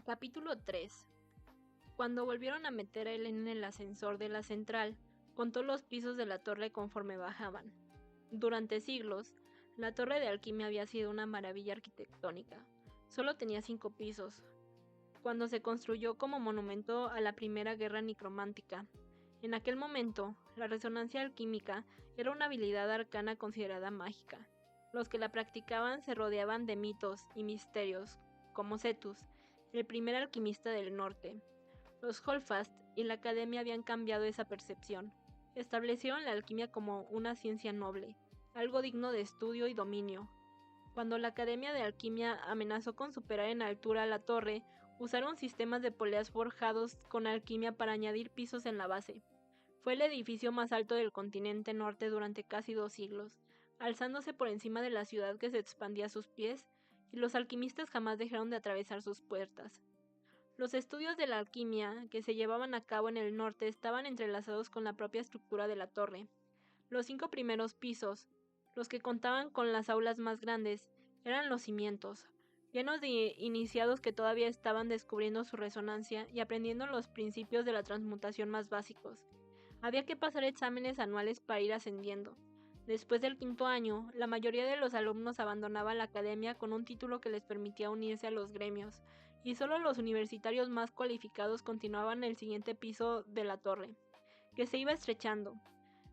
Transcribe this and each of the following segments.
Capítulo 3. Cuando volvieron a meter a Elena en el ascensor de la central, contó los pisos de la torre conforme bajaban. Durante siglos, la torre de alquimia había sido una maravilla arquitectónica. Solo tenía 5 pisos. Cuando se construyó como monumento a la Primera Guerra Nicromántica. En aquel momento, la resonancia alquímica era una habilidad arcana considerada mágica. Los que la practicaban se rodeaban de mitos y misterios, como Cetus, el primer alquimista del norte. Los Holdfast y la Academia habían cambiado esa percepción. Establecieron la alquimia como una ciencia noble, algo digno de estudio y dominio. Cuando la Academia de Alquimia amenazó con superar en altura la torre, usaron sistemas de poleas forjados con alquimia para añadir pisos en la base. Fue el edificio más alto del continente norte durante casi 2 siglos, alzándose por encima de la ciudad que se expandía a sus pies, y los alquimistas jamás dejaron de atravesar sus puertas. Los estudios de la alquimia que se llevaban a cabo en el norte estaban entrelazados con la propia estructura de la torre. Los 5 primeros pisos, los que contaban con las aulas más grandes, eran los cimientos, llenos de iniciados que todavía estaban descubriendo su resonancia y aprendiendo los principios de la transmutación más básicos. Había que pasar exámenes anuales para ir ascendiendo. Después del 5.º año, la mayoría de los alumnos abandonaban la academia con un título que les permitía unirse a los gremios, y solo los universitarios más cualificados continuaban el siguiente piso de la torre, que se iba estrechando.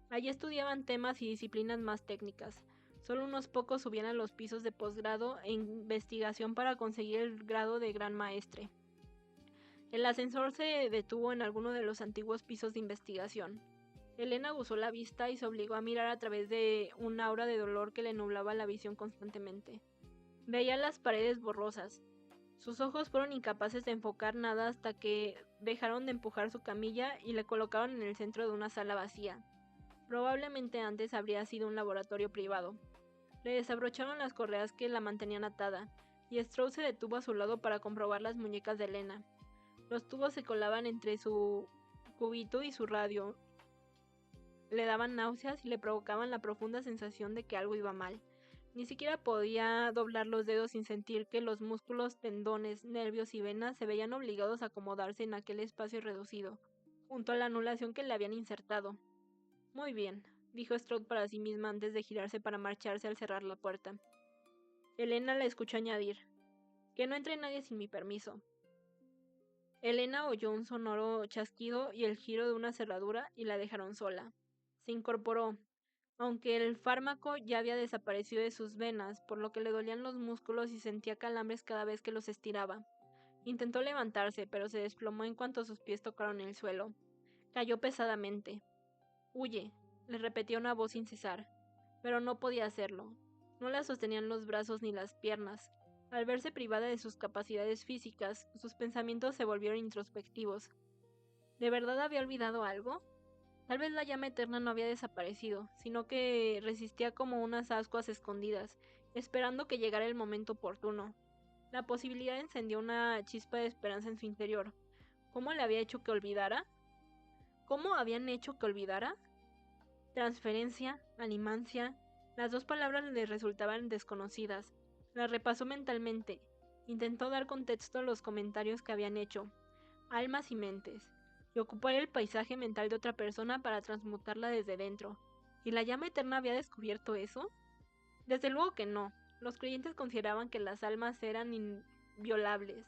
Allí estudiaban temas y disciplinas más técnicas. Solo unos pocos subían a los pisos de posgrado e investigación para conseguir el grado de gran maestre. El ascensor se detuvo en alguno de los antiguos pisos de investigación. Elena aguzó la vista y se obligó a mirar a través de un aura de dolor que le nublaba la visión constantemente. Veía las paredes borrosas. Sus ojos fueron incapaces de enfocar nada hasta que dejaron de empujar su camilla y la colocaron en el centro de una sala vacía. Probablemente antes habría sido un laboratorio privado. Le desabrocharon las correas que la mantenían atada, y Strauss se detuvo a su lado para comprobar las muñecas de Elena. Los tubos se colaban entre su cubito y su radio. Le daban náuseas y le provocaban la profunda sensación de que algo iba mal. Ni siquiera podía doblar los dedos sin sentir que los músculos, tendones, nervios y venas se veían obligados a acomodarse en aquel espacio reducido, junto a la anulación que le habían insertado. Muy bien, dijo Stroud para sí misma antes de girarse para marcharse al cerrar la puerta. Elena la escuchó añadir: que no entre nadie sin mi permiso. Elena oyó un sonoro chasquido y el giro de una cerradura y la dejaron sola. Se incorporó, aunque el fármaco ya había desaparecido de sus venas, por lo que le dolían los músculos y sentía calambres cada vez que los estiraba. Intentó levantarse, pero se desplomó en cuanto sus pies tocaron el suelo. Cayó pesadamente. «Huye», le repetía una voz sin cesar, pero no podía hacerlo. No la sostenían los brazos ni las piernas. Al verse privada de sus capacidades físicas, sus pensamientos se volvieron introspectivos. ¿De verdad había olvidado algo? Tal vez la llama eterna no había desaparecido, sino que resistía como unas ascuas escondidas, esperando que llegara el momento oportuno. La posibilidad encendió una chispa de esperanza en su interior. ¿Cómo le había hecho que olvidara? ¿Cómo habían hecho que olvidara? Transferencia, animancia, las 2 palabras le resultaban desconocidas. Las repasó mentalmente. Intentó dar contexto a los comentarios que habían hecho. Almas y mentes. Y ocupar el paisaje mental de otra persona para transmutarla desde dentro. ¿Y la llama eterna había descubierto eso? Desde luego que no. Los creyentes consideraban que las almas eran inviolables.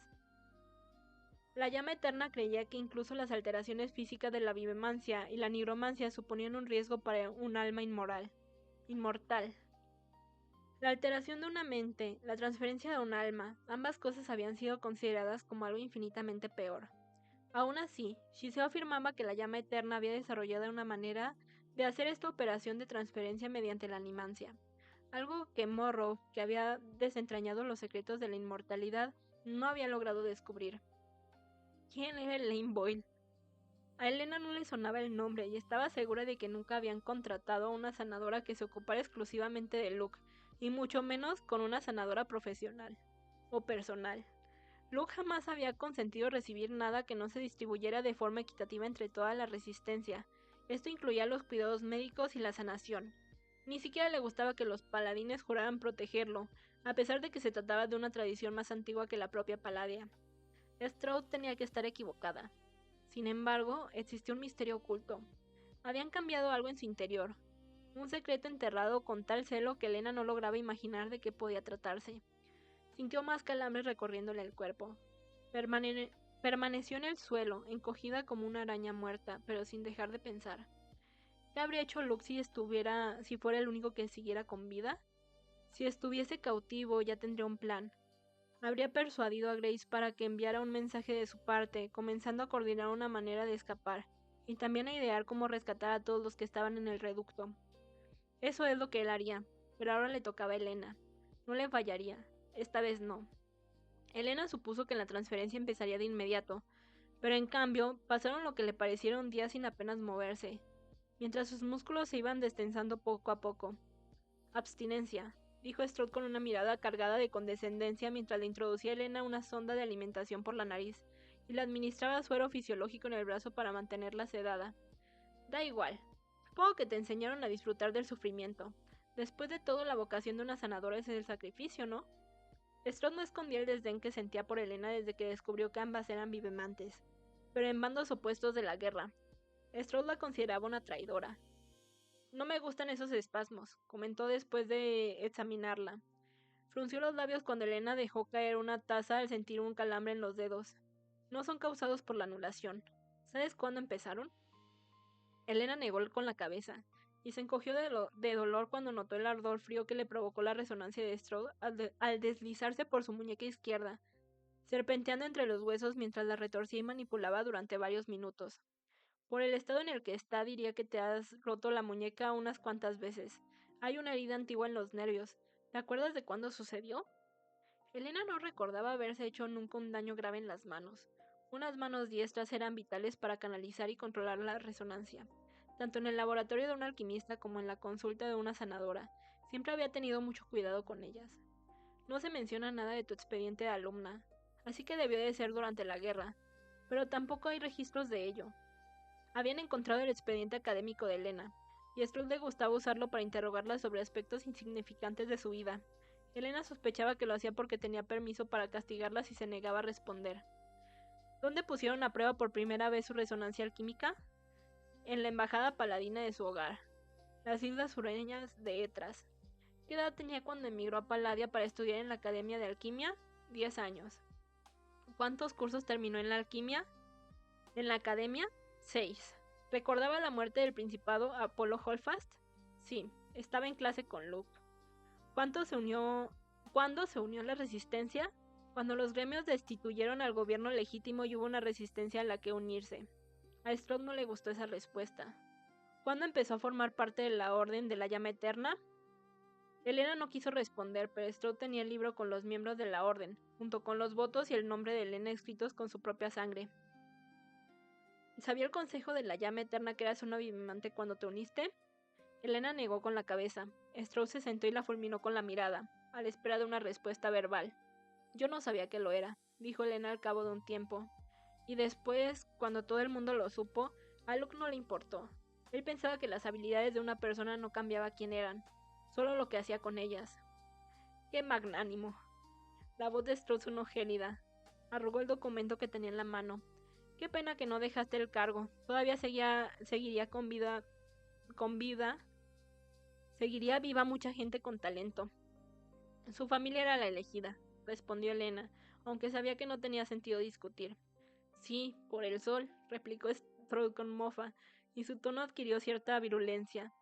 La llama eterna creía que incluso las alteraciones físicas de la vivencia y la nigromancia suponían un riesgo para un alma inmortal. La alteración de una mente, la transferencia de un alma, ambas cosas habían sido consideradas como algo infinitamente peor. Aún así, Shiseo afirmaba que la llama eterna había desarrollado una manera de hacer esta operación de transferencia mediante la animancia, algo que Morrow, que había desentrañado los secretos de la inmortalidad, no había logrado descubrir. ¿Quién era Elaine Boyle? A Elena no le sonaba el nombre y estaba segura de que nunca habían contratado a una sanadora que se ocupara exclusivamente de Luke, y mucho menos con una sanadora profesional o personal. Luke jamás había consentido recibir nada que no se distribuyera de forma equitativa entre toda la resistencia. Esto incluía los cuidados médicos y la sanación. Ni siquiera le gustaba que los paladines juraran protegerlo, a pesar de que se trataba de una tradición más antigua que la propia Palladia. Strode tenía que estar equivocada. Sin embargo, existía un misterio oculto. Habían cambiado algo en su interior, un secreto enterrado con tal celo que Elena no lograba imaginar de qué podía tratarse. Sintió más calambres recorriéndole el cuerpo. Permaneció en el suelo, encogida como una araña muerta, pero sin dejar de pensar. ¿Qué habría hecho Luke si fuera el único que siguiera con vida? Si estuviese cautivo, ya tendría un plan. Habría persuadido a Grace para que enviara un mensaje de su parte, comenzando a coordinar una manera de escapar, y también a idear cómo rescatar a todos los que estaban en el reducto. Eso es lo que él haría, pero ahora le tocaba a Elena. No le fallaría. Esta vez no. Elena supuso que la transferencia empezaría de inmediato, pero en cambio pasaron lo que le parecieron días sin apenas moverse, mientras sus músculos se iban destensando poco a poco. Abstinencia, dijo Strode con una mirada cargada de condescendencia mientras le introducía a Elena una sonda de alimentación por la nariz y le administraba suero fisiológico en el brazo para mantenerla sedada. Da igual. Supongo que te enseñaron a disfrutar del sufrimiento. Después de todo, la vocación de una sanadora es el sacrificio, ¿no? Strode no escondía el desdén que sentía por Elena desde que descubrió que ambas eran vivemantes, pero en bandos opuestos de la guerra. Strode la consideraba una traidora. No me gustan esos espasmos, comentó después de examinarla. Frunció los labios cuando Elena dejó caer una taza al sentir un calambre en los dedos. No son causados por la anulación. ¿Sabes cuándo empezaron? Elena negó con la cabeza, y se encogió de dolor cuando notó el ardor frío que le provocó la resonancia de Strode al deslizarse por su muñeca izquierda, serpenteando entre los huesos mientras la retorcía y manipulaba durante varios minutos. Por el estado en el que está, diría que te has roto la muñeca unas cuantas veces. Hay una herida antigua en los nervios. ¿Te acuerdas de cuándo sucedió? Elena no recordaba haberse hecho nunca un daño grave en las manos. Unas manos diestras eran vitales para canalizar y controlar la resonancia. Tanto en el laboratorio de un alquimista como en la consulta de una sanadora, siempre había tenido mucho cuidado con ellas. No se menciona nada de tu expediente de alumna, así que debió de ser durante la guerra, pero tampoco hay registros de ello. Habían encontrado el expediente académico de Elena, y a Strode le gustaba usarlo para interrogarla sobre aspectos insignificantes de su vida. Elena sospechaba que lo hacía porque tenía permiso para castigarla si se negaba a responder. ¿Dónde pusieron a prueba por primera vez su resonancia alquímica? En la embajada paladina de su hogar, las islas sureñas de Etras. ¿Qué edad tenía cuando emigró a Palladia para estudiar en la Academia de Alquimia? 10 años. ¿Cuántos cursos terminó en la alquimia? ¿En la academia? 6. ¿Recordaba la muerte del principado Apolo Holfast? Sí, estaba en clase con Luke. ¿Cuándo se unió a la resistencia? Cuando los gremios destituyeron al gobierno legítimo y hubo una resistencia a la que unirse. A Strode no le gustó esa respuesta. ¿Cuándo empezó a formar parte de la Orden de la Llama Eterna? Elena no quiso responder, pero Strode tenía el libro con los miembros de la Orden, junto con los votos y el nombre de Elena escritos con su propia sangre. ¿Sabía el consejo de la Llama Eterna que eras una vivimante cuando te uniste? Elena negó con la cabeza. Strode se sentó y la fulminó con la mirada, a la espera de una respuesta verbal. Yo no sabía que lo era, dijo Elena al cabo de un tiempo. Y después, cuando todo el mundo lo supo, a Luke no le importó. Él pensaba que las habilidades de una persona no cambiaba quién eran, solo lo que hacía con ellas. ¡Qué magnánimo! La voz de Strode sonó gélida. Arrugó el documento que tenía en la mano. Qué pena que no dejaste el cargo. Todavía seguiría con vida. Seguiría viva mucha gente con talento. Su familia era la elegida, respondió Elena, aunque sabía que no tenía sentido discutir. Sí, por el sol, replicó Strode con mofa, y su tono adquirió cierta virulencia.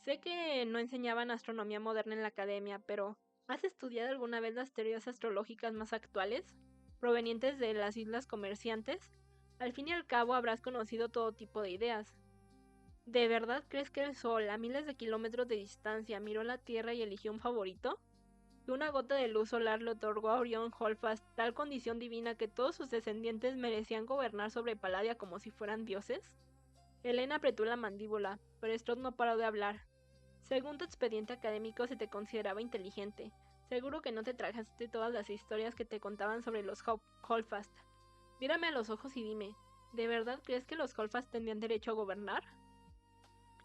Sé que no enseñaban astronomía moderna en la academia, pero ¿has estudiado alguna vez las teorías astrológicas más actuales, provenientes de las islas comerciantes? Al fin y al cabo habrás conocido todo tipo de ideas. ¿De verdad crees que el Sol, a miles de kilómetros de distancia, miró la Tierra y eligió un favorito? ¿Que una gota de luz solar le otorgó a Orión Holfast tal condición divina que todos sus descendientes merecían gobernar sobre Palladia como si fueran dioses? Elena apretó la mandíbula, pero Strode no paró de hablar. Según tu expediente académico se te consideraba inteligente. Seguro que no te tragaste todas las historias que te contaban sobre los Holfast. Mírame a los ojos y dime, ¿de verdad crees que los Holfast tendrían derecho a gobernar?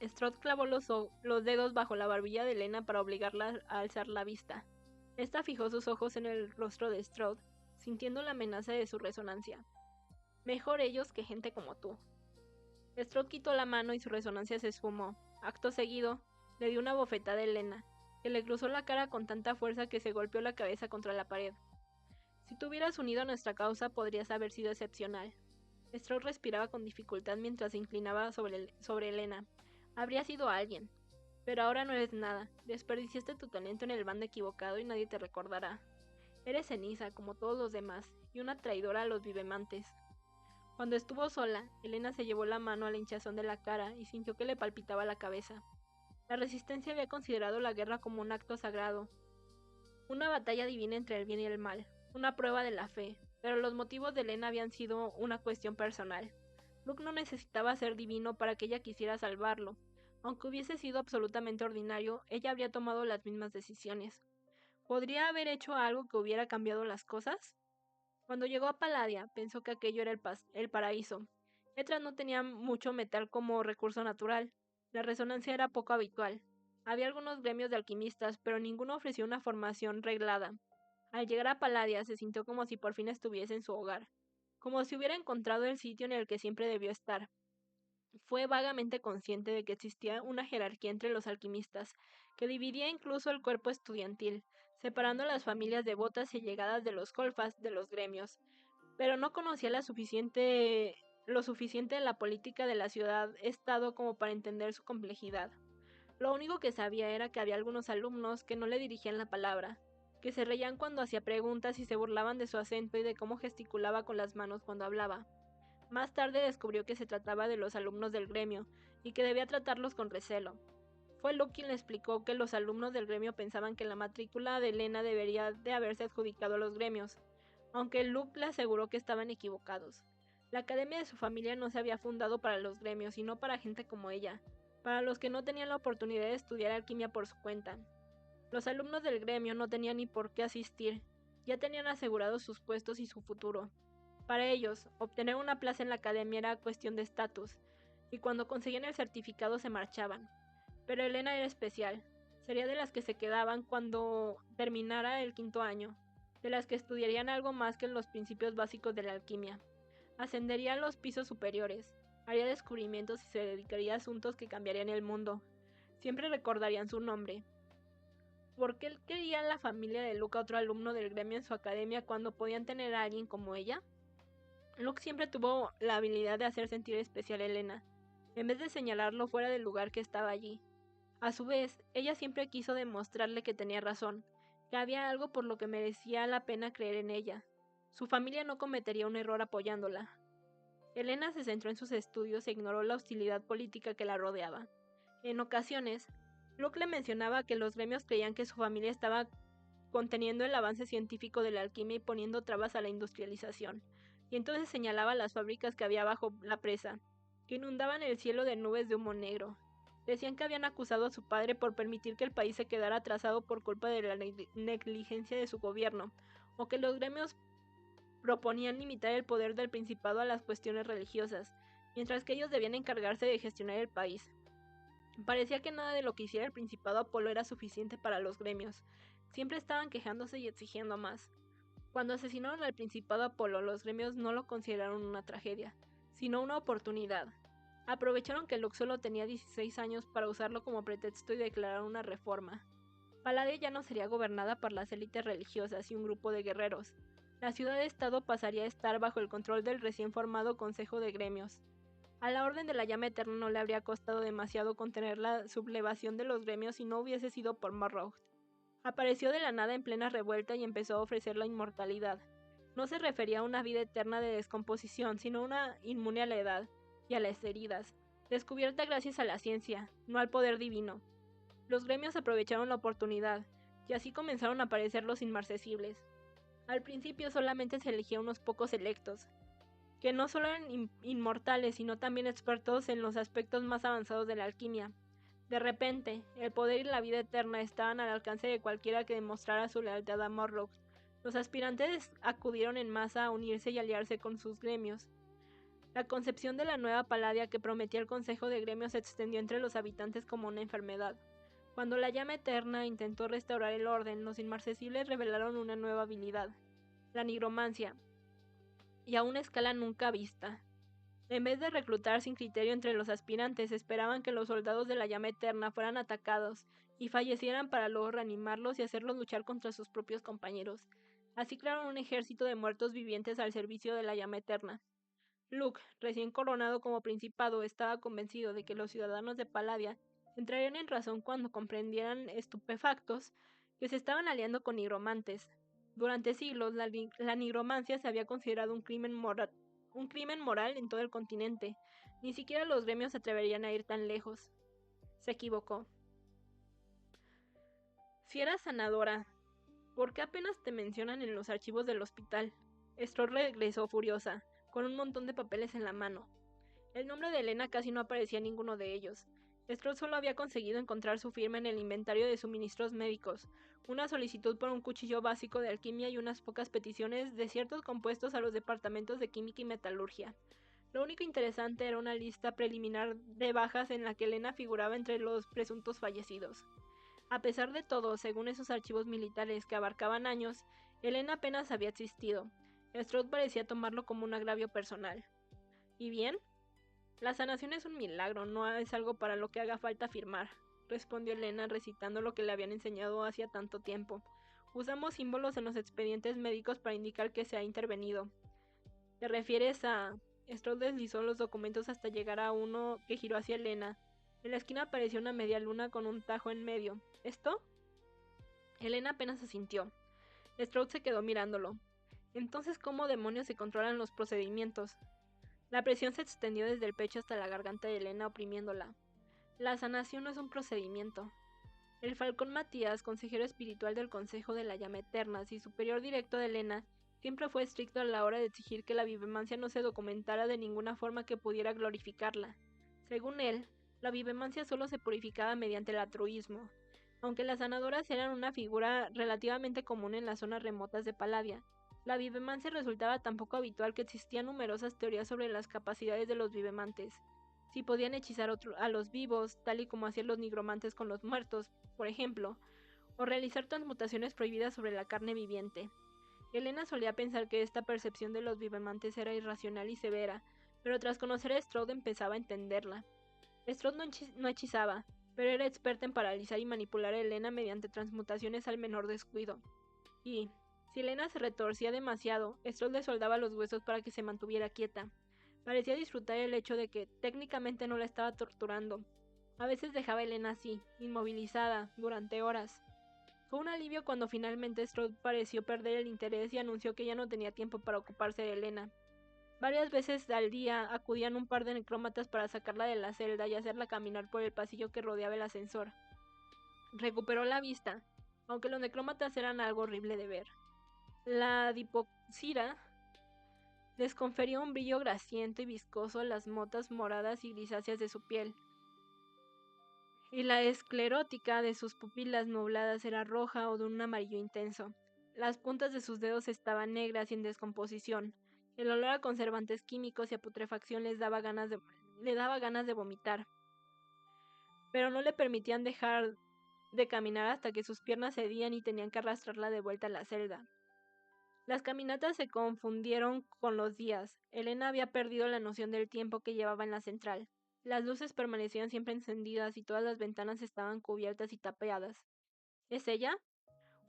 Strode clavó los dedos bajo la barbilla de Elena para obligarla a alzar la vista. Esta fijó sus ojos en el rostro de Strode, sintiendo la amenaza de su resonancia. Mejor ellos que gente como tú. Strode quitó la mano y su resonancia se esfumó. Acto seguido, le dio una bofetada a Elena, que le cruzó la cara con tanta fuerza que se golpeó la cabeza contra la pared. Si te hubieras unido a nuestra causa, podrías haber sido excepcional. Strode respiraba con dificultad mientras se inclinaba sobre Elena. Habría sido alguien. Pero ahora no eres nada. Desperdiciaste tu talento en el bando equivocado y nadie te recordará. Eres ceniza, como todos los demás, y una traidora a los vivemantes. Cuando estuvo sola, Elena se llevó la mano al hinchazón de la cara y sintió que le palpitaba la cabeza. La resistencia había considerado la guerra como un acto sagrado, una batalla divina entre el bien y el mal, una prueba de la fe, pero los motivos de Elena habían sido una cuestión personal. Luke no necesitaba ser divino para que ella quisiera salvarlo. Aunque hubiese sido absolutamente ordinario, ella habría tomado las mismas decisiones. ¿Podría haber hecho algo que hubiera cambiado las cosas? Cuando llegó a Palladia, pensó que aquello era el paraíso. Etras no tenía mucho metal como recurso natural. La resonancia era poco habitual. Había algunos gremios de alquimistas, pero ninguno ofrecía una formación reglada. Al llegar a Palladia, se sintió como si por fin estuviese en su hogar, como si hubiera encontrado el sitio en el que siempre debió estar. Fue vagamente consciente de que existía una jerarquía entre los alquimistas, que dividía incluso el cuerpo estudiantil, separando a las familias devotas y llegadas de los colfas de los gremios, pero no conocía lo suficiente de la política de la ciudad-estado como para entender su complejidad. Lo único que sabía era que había algunos alumnos que no le dirigían la palabra, que se reían cuando hacía preguntas y se burlaban de su acento y de cómo gesticulaba con las manos cuando hablaba. Más tarde descubrió que se trataba de los alumnos del gremio y que debía tratarlos con recelo. Fue Luke quien le explicó que los alumnos del gremio pensaban que la matrícula de Elena debería de haberse adjudicado a los gremios, aunque Luke le aseguró que estaban equivocados. La academia de su familia no se había fundado para los gremios, sino para gente como ella, para los que no tenían la oportunidad de estudiar alquimia por su cuenta. Los alumnos del gremio no tenían ni por qué asistir, ya tenían asegurados sus puestos y su futuro. Para ellos, obtener una plaza en la academia era cuestión de estatus, y cuando conseguían el certificado se marchaban. Pero Elena era especial, sería de las que se quedaban cuando terminara el 5º año, de las que estudiarían algo más que los principios básicos de la alquimia. Ascendería a los pisos superiores, haría descubrimientos y se dedicaría a asuntos que cambiarían el mundo. Siempre recordarían su nombre. ¿Por qué quería la familia de Luke a otro alumno del gremio en su academia cuando podían tener a alguien como ella? Luke siempre tuvo la habilidad de hacer sentir especial a Elena, en vez de señalarlo fuera del lugar que estaba allí. A su vez, ella siempre quiso demostrarle que tenía razón, que había algo por lo que merecía la pena creer en ella. Su familia no cometería un error apoyándola. Elena se centró en sus estudios e ignoró la hostilidad política que la rodeaba. En ocasiones, Luke le mencionaba que los gremios creían que su familia estaba conteniendo el avance científico de la alquimia y poniendo trabas a la industrialización, y entonces señalaba las fábricas que había bajo la presa, que inundaban el cielo de nubes de humo negro. Decían que habían acusado a su padre por permitir que el país se quedara atrasado por culpa de la negligencia de su gobierno, o que los gremios proponían limitar el poder del principado a las cuestiones religiosas, mientras que ellos debían encargarse de gestionar el país. Parecía que nada de lo que hiciera el principado Apolo era suficiente para los gremios. Siempre estaban quejándose y exigiendo más. Cuando asesinaron al principado Apolo, los gremios no lo consideraron una tragedia, sino una oportunidad. Aprovecharon que Luke solo tenía 16 años para usarlo como pretexto y declarar una reforma. Palladia ya no sería gobernada por las élites religiosas y un grupo de guerreros. La ciudad-estado pasaría a estar bajo el control del recién formado Consejo de Gremios. A la Orden de la Llama Eterna no le habría costado demasiado contener la sublevación de los gremios si no hubiese sido por Morrough. Apareció de la nada en plena revuelta y empezó a ofrecer la inmortalidad. No se refería a una vida eterna de descomposición, sino a una inmune a la edad y a las heridas, descubierta gracias a la ciencia, no al poder divino. Los gremios aprovecharon la oportunidad, y así comenzaron a aparecer los inmarcesibles. Al principio solamente se elegía unos pocos electos, que no solo eran inmortales, sino también expertos en los aspectos más avanzados de la alquimia. De repente, el poder y la vida eterna estaban al alcance de cualquiera que demostrara su lealtad a Morrough. Los aspirantes acudieron en masa a unirse y aliarse con sus gremios. La concepción de la nueva Palladia que prometía el Consejo de Gremios se extendió entre los habitantes como una enfermedad. Cuando la Llama Eterna intentó restaurar el orden, los inmarcesibles revelaron una nueva habilidad, la nigromancia, y a una escala nunca vista. En vez de reclutar sin criterio entre los aspirantes, esperaban que los soldados de la llama eterna fueran atacados y fallecieran para luego reanimarlos y hacerlos luchar contra sus propios compañeros. Así crearon un ejército de muertos vivientes al servicio de la llama eterna. Luke, recién coronado como principado, estaba convencido de que los ciudadanos de Palladia entrarían en razón cuando comprendieran estupefactos que se estaban aliando con nigromantes. Durante siglos, la nigromancia se había considerado un crimen moral en todo el continente. Ni siquiera los gremios se atreverían a ir tan lejos. Se equivocó. Si eras sanadora, ¿por qué apenas te mencionan en los archivos del hospital? Strode regresó furiosa, con un montón de papeles en la mano. El nombre de Elena casi no aparecía en ninguno de ellos. Strode solo había conseguido encontrar su firma en el inventario de suministros médicos, una solicitud por un cuchillo básico de alquimia y unas pocas peticiones de ciertos compuestos a los departamentos de química y metalurgia. Lo único interesante era una lista preliminar de bajas en la que Elena figuraba entre los presuntos fallecidos. A pesar de todo, según esos archivos militares que abarcaban años, Elena apenas había existido. Strode parecía tomarlo como un agravio personal. ¿Y bien? La sanación es un milagro, no es algo para lo que haga falta firmar, respondió Elena recitando lo que le habían enseñado hacía tanto tiempo. Usamos símbolos en los expedientes médicos para indicar que se ha intervenido. ¿Te refieres a...? Strode deslizó los documentos hasta llegar a uno que giró hacia Elena. En la esquina apareció una media luna con un tajo en medio. ¿Esto? Elena apenas asintió. Strode se quedó mirándolo. Entonces, ¿cómo demonios se controlan los procedimientos? La presión se extendió desde el pecho hasta la garganta de Elena, oprimiéndola. La sanación no es un procedimiento. El Falcón Matías, consejero espiritual del Consejo de la Llama Eterna y superior directo de Elena, siempre fue estricto a la hora de exigir que la vivemancia no se documentara de ninguna forma que pudiera glorificarla. Según él, la vivemancia solo se purificaba mediante el altruismo. Aunque las sanadoras eran una figura relativamente común en las zonas remotas de Palladia, la vivemancia resultaba tan poco habitual que existían numerosas teorías sobre las capacidades de los vivemantes. Si podían hechizar a los vivos, tal y como hacían los nigromantes con los muertos, por ejemplo, o realizar transmutaciones prohibidas sobre la carne viviente. Elena solía pensar que esta percepción de los vivemantes era irracional y severa, pero tras conocer a Strode empezaba a entenderla. Strode no hechizaba, pero era experta en paralizar y manipular a Elena mediante transmutaciones al menor descuido. Y, si Elena se retorcía demasiado, Strode le soldaba los huesos para que se mantuviera quieta. Parecía disfrutar el hecho de que técnicamente no la estaba torturando. A veces dejaba a Elena así, inmovilizada, durante horas. Fue un alivio cuando finalmente Strode pareció perder el interés y anunció que ya no tenía tiempo para ocuparse de Elena. Varias veces al día acudían un par de necrómatas para sacarla de la celda y hacerla caminar por el pasillo que rodeaba el ascensor. Recuperó la vista, aunque los necrómatas eran algo horrible de ver. La dipoxira les confería un brillo grasiento y viscoso a las motas moradas y grisáceas de su piel, y la esclerótica de sus pupilas nubladas era roja o de un amarillo intenso. Las puntas de sus dedos estaban negras y en descomposición. El olor a conservantes químicos y a putrefacción le daba ganas de vomitar. Pero no le permitían dejar de caminar hasta que sus piernas cedían y tenían que arrastrarla de vuelta a la celda. Las caminatas se confundieron con los días. Elena había perdido la noción del tiempo que llevaba en la central. Las luces permanecían siempre encendidas y todas las ventanas estaban cubiertas y tapiadas. ¿Es ella?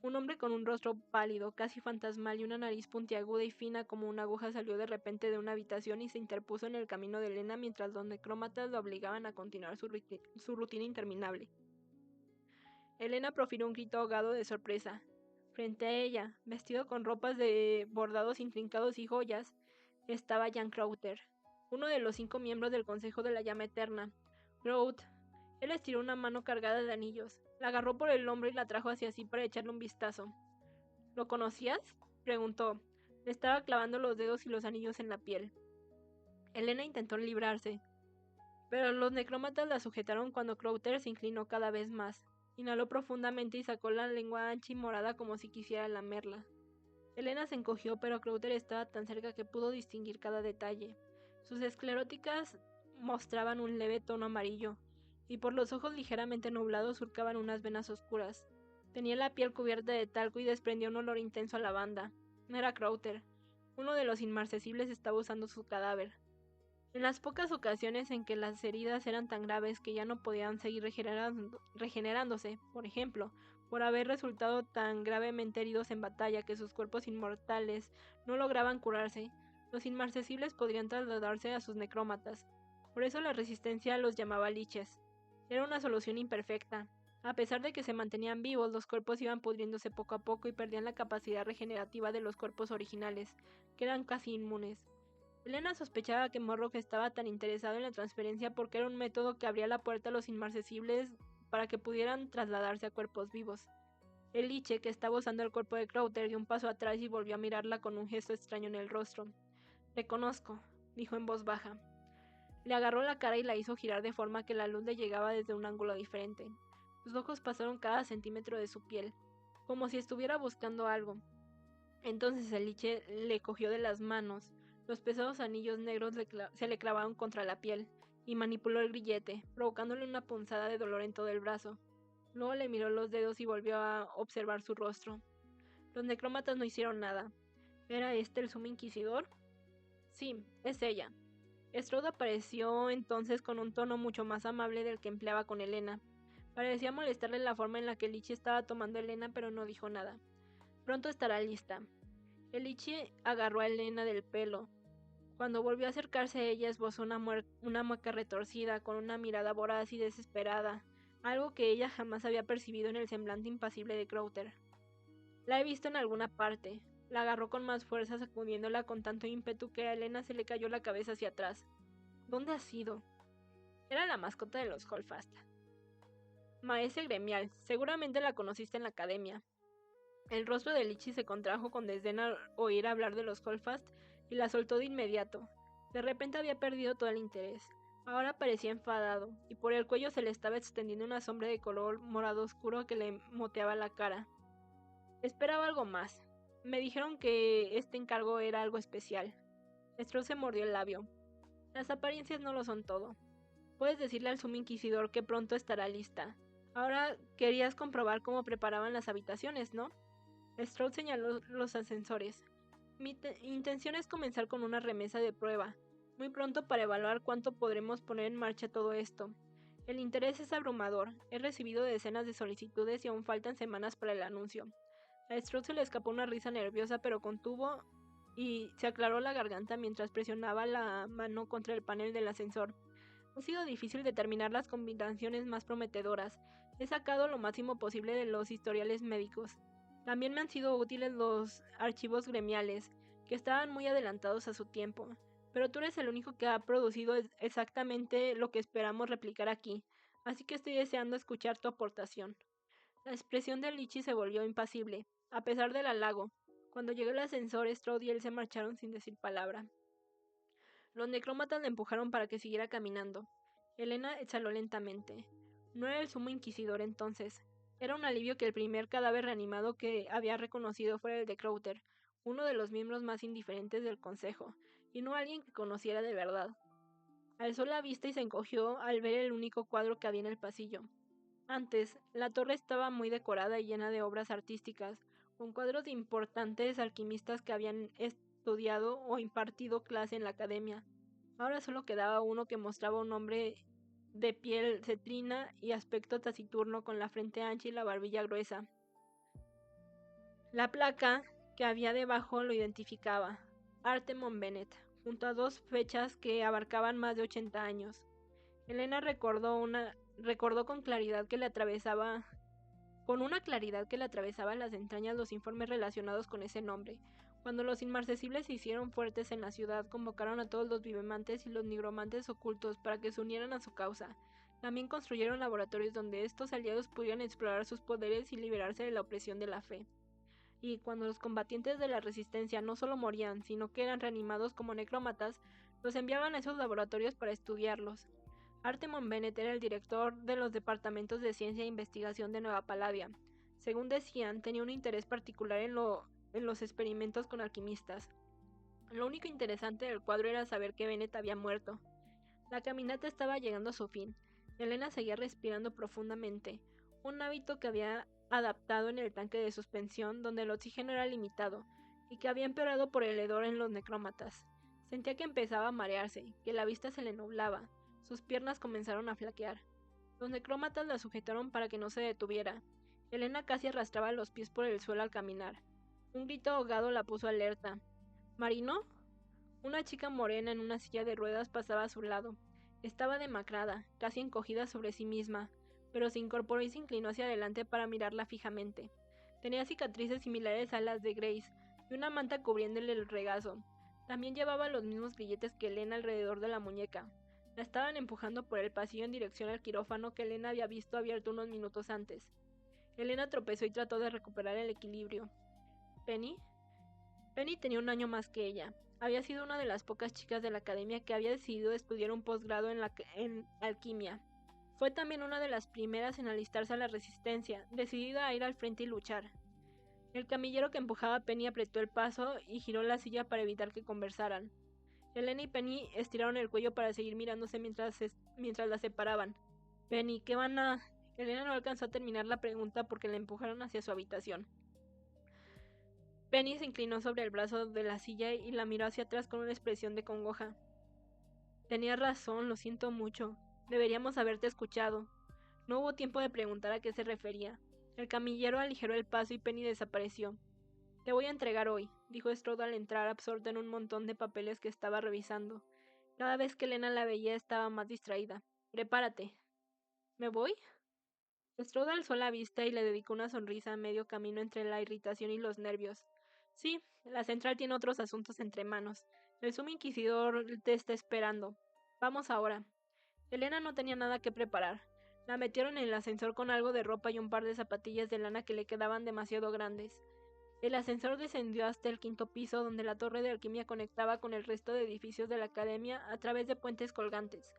Un hombre con un rostro pálido, casi fantasmal y una nariz puntiaguda y fina como una aguja salió de repente de una habitación y se interpuso en el camino de Elena mientras los necrómatas la obligaban a continuar su rutina interminable. Elena profirió un grito ahogado de sorpresa. Frente a ella, vestido con ropas de bordados intrincados y joyas, estaba Jan Crowther, uno de los 5 miembros del Consejo de la Llama Eterna. Crowther. Él estiró una mano cargada de anillos, la agarró por el hombro y la trajo hacia sí para echarle un vistazo. ¿Lo conocías?, preguntó. Le estaba clavando los dedos y los anillos en la piel. Elena intentó librarse, pero los necrómatas la sujetaron cuando Crowther se inclinó cada vez más. Inhaló profundamente y sacó la lengua ancha y morada como si quisiera lamerla. Elena se encogió, pero Crowther estaba tan cerca que pudo distinguir cada detalle. Sus escleróticas mostraban un leve tono amarillo, y por los ojos ligeramente nublados surcaban unas venas oscuras. Tenía la piel cubierta de talco y desprendía un olor intenso a lavanda. Era Crowther. Uno de los inmarcesibles estaba usando su cadáver. En las pocas ocasiones en que las heridas eran tan graves que ya no podían seguir regenerándose, por ejemplo, por haber resultado tan gravemente heridos en batalla que sus cuerpos inmortales no lograban curarse, los inmarcesibles podrían trasladarse a sus necrómatas. Por eso la resistencia los llamaba liches. Era una solución imperfecta. A pesar de que se mantenían vivos, los cuerpos iban pudriéndose poco a poco y perdían la capacidad regenerativa de los cuerpos originales, que eran casi inmunes. Elena sospechaba que Morrock estaba tan interesado en la transferencia porque era un método que abría la puerta a los inmarcesibles para que pudieran trasladarse a cuerpos vivos. El liche, que estaba usando el cuerpo de Crowther, dio un paso atrás y volvió a mirarla con un gesto extraño en el rostro. «Te conozco», dijo en voz baja. Le agarró la cara y la hizo girar de forma que la luz le llegaba desde un ángulo diferente. Sus ojos pasaron cada centímetro de su piel, como si estuviera buscando algo. Entonces el liche le cogió de las manos. Los pesados anillos negros se le clavaron contra la piel, y manipuló el grillete, provocándole una punzada de dolor en todo el brazo. Luego le miró los dedos y volvió a observar su rostro. Los necrómatas no hicieron nada. ¿Era este el sumo inquisidor? Sí, es ella. Strode apareció entonces con un tono mucho más amable del que empleaba con Elena. Parecía molestarle la forma en la que el liche estaba tomando a Elena, pero no dijo nada. Pronto estará lista. El liche agarró a Elena del pelo. Cuando volvió a acercarse a ella, esbozó una mueca retorcida, con una mirada voraz y desesperada, algo que ella jamás había percibido en el semblante impasible de Crowther. «La he visto en alguna parte». La agarró con más fuerza, sacudiéndola con tanto ímpetu que a Elena se le cayó la cabeza hacia atrás. «¿Dónde has ido?» Era la mascota de los Holdfast. Maestre gremial, seguramente la conociste en la academia. El rostro de Lichi se contrajo con desdén al oír hablar de los Holdfast y la soltó de inmediato. De repente había perdido todo el interés. Ahora parecía enfadado, y por el cuello se le estaba extendiendo una sombra de color morado oscuro que le moteaba la cara. Esperaba algo más. Me dijeron que este encargo era algo especial. Strauss se mordió el labio. Las apariencias no lo son todo. Puedes decirle al sumo inquisidor que pronto estará lista. Ahora querías comprobar cómo preparaban las habitaciones, ¿no? Strauss señaló los ascensores. Mi intención es comenzar con una remesa de prueba, muy pronto, para evaluar cuánto podremos poner en marcha todo esto. El interés es abrumador. He recibido decenas de solicitudes y aún faltan semanas para el anuncio. A Strauss se le escapó una risa nerviosa, pero contuvo y se aclaró la garganta mientras presionaba la mano contra el panel del ascensor. Ha sido difícil determinar las combinaciones más prometedoras. He sacado lo máximo posible de los historiales médicos. También me han sido útiles los archivos gremiales, que estaban muy adelantados a su tiempo. Pero tú eres el único que ha producido exactamente lo que esperamos replicar aquí, así que estoy deseando escuchar tu aportación. La expresión de Lichi se volvió impasible, a pesar del halago. Cuando llegó el ascensor, Strode y él se marcharon sin decir palabra. Los necrómatas le empujaron para que siguiera caminando. Elena exhaló lentamente. No era el sumo inquisidor entonces. Era un alivio que el primer cadáver reanimado que había reconocido fuera el de Crowther, uno de los miembros más indiferentes del consejo, y no alguien que conociera de verdad. Alzó la vista y se encogió al ver el único cuadro que había en el pasillo. Antes, la torre estaba muy decorada y llena de obras artísticas, con cuadros de importantes alquimistas que habían estudiado o impartido clase en la academia. Ahora solo quedaba uno que mostraba un hombre de piel cetrina y aspecto taciturno, con la frente ancha y la barbilla gruesa. La placa que había debajo lo identificaba: Artemon Bennett, junto a dos fechas que abarcaban más de 80 años. Elena recordó con claridad que le atravesaba con una claridad que le atravesaba las entrañas los informes relacionados con ese nombre. Cuando los inmarcesibles se hicieron fuertes en la ciudad, convocaron a todos los vivemantes y los nigromantes ocultos para que se unieran a su causa. También construyeron laboratorios donde estos aliados pudieran explorar sus poderes y liberarse de la opresión de la fe. Y cuando los combatientes de la resistencia no solo morían, sino que eran reanimados como necrómatas, los enviaban a esos laboratorios para estudiarlos. Artemon Bennett era el director de los departamentos de ciencia e investigación de Nueva Paladia. Según decían, tenía un interés particular en los experimentos con alquimistas. Lo único interesante del cuadro era saber que Bennett había muerto. La caminata estaba llegando a su fin. Elena seguía respirando profundamente, un hábito que había adaptado en el tanque de suspensión, donde el oxígeno era limitado, y que había empeorado por el hedor en los necrómatas. Sentía que empezaba a marearse, que la vista se le nublaba, sus piernas comenzaron a flaquear. Los necrómatas la sujetaron para que no se detuviera. Elena casi arrastraba los pies por el suelo al caminar. Un grito ahogado la puso alerta. ¿Marino? Una chica morena en una silla de ruedas pasaba a su lado. Estaba demacrada, casi encogida sobre sí misma, pero se incorporó y se inclinó hacia adelante para mirarla fijamente. Tenía cicatrices similares a las de Grace y una manta cubriéndole el regazo. También llevaba los mismos grilletes que Elena alrededor de la muñeca. La estaban empujando por el pasillo en dirección al quirófano que Elena había visto abierto unos minutos antes. Elena tropezó y trató de recuperar el equilibrio. ¿Penny? Penny tenía un año más que ella. Había sido una de las pocas chicas de la academia que había decidido estudiar un posgrado en alquimia. Fue también una de las primeras en alistarse a la resistencia, decidida a ir al frente y luchar. El camillero que empujaba a Penny apretó el paso y giró la silla para evitar que conversaran. Elena y Penny estiraron el cuello para seguir mirándose mientras la separaban. Penny, ¿qué van a...? Elena no alcanzó a terminar la pregunta porque la empujaron hacia su habitación. Penny se inclinó sobre el brazo de la silla y la miró hacia atrás con una expresión de congoja. Tenías razón, lo siento mucho. Deberíamos haberte escuchado. No hubo tiempo de preguntar a qué se refería. El camillero aligeró el paso y Penny desapareció. Te voy a entregar hoy, dijo Strode al entrar absorta en un montón de papeles que estaba revisando. Cada vez que Elena la veía estaba más distraída. Prepárate. ¿Me voy? Strode alzó la vista y le dedicó una sonrisa a medio camino entre la irritación y los nervios. Sí, la central tiene otros asuntos entre manos. El sumo inquisidor te está esperando. Vamos ahora. Elena no tenía nada que preparar. La metieron en el ascensor con algo de ropa y un par de zapatillas de lana que le quedaban demasiado grandes. El ascensor descendió hasta el 5.º piso, donde la torre de alquimia conectaba con el resto de edificios de la academia a través de puentes colgantes.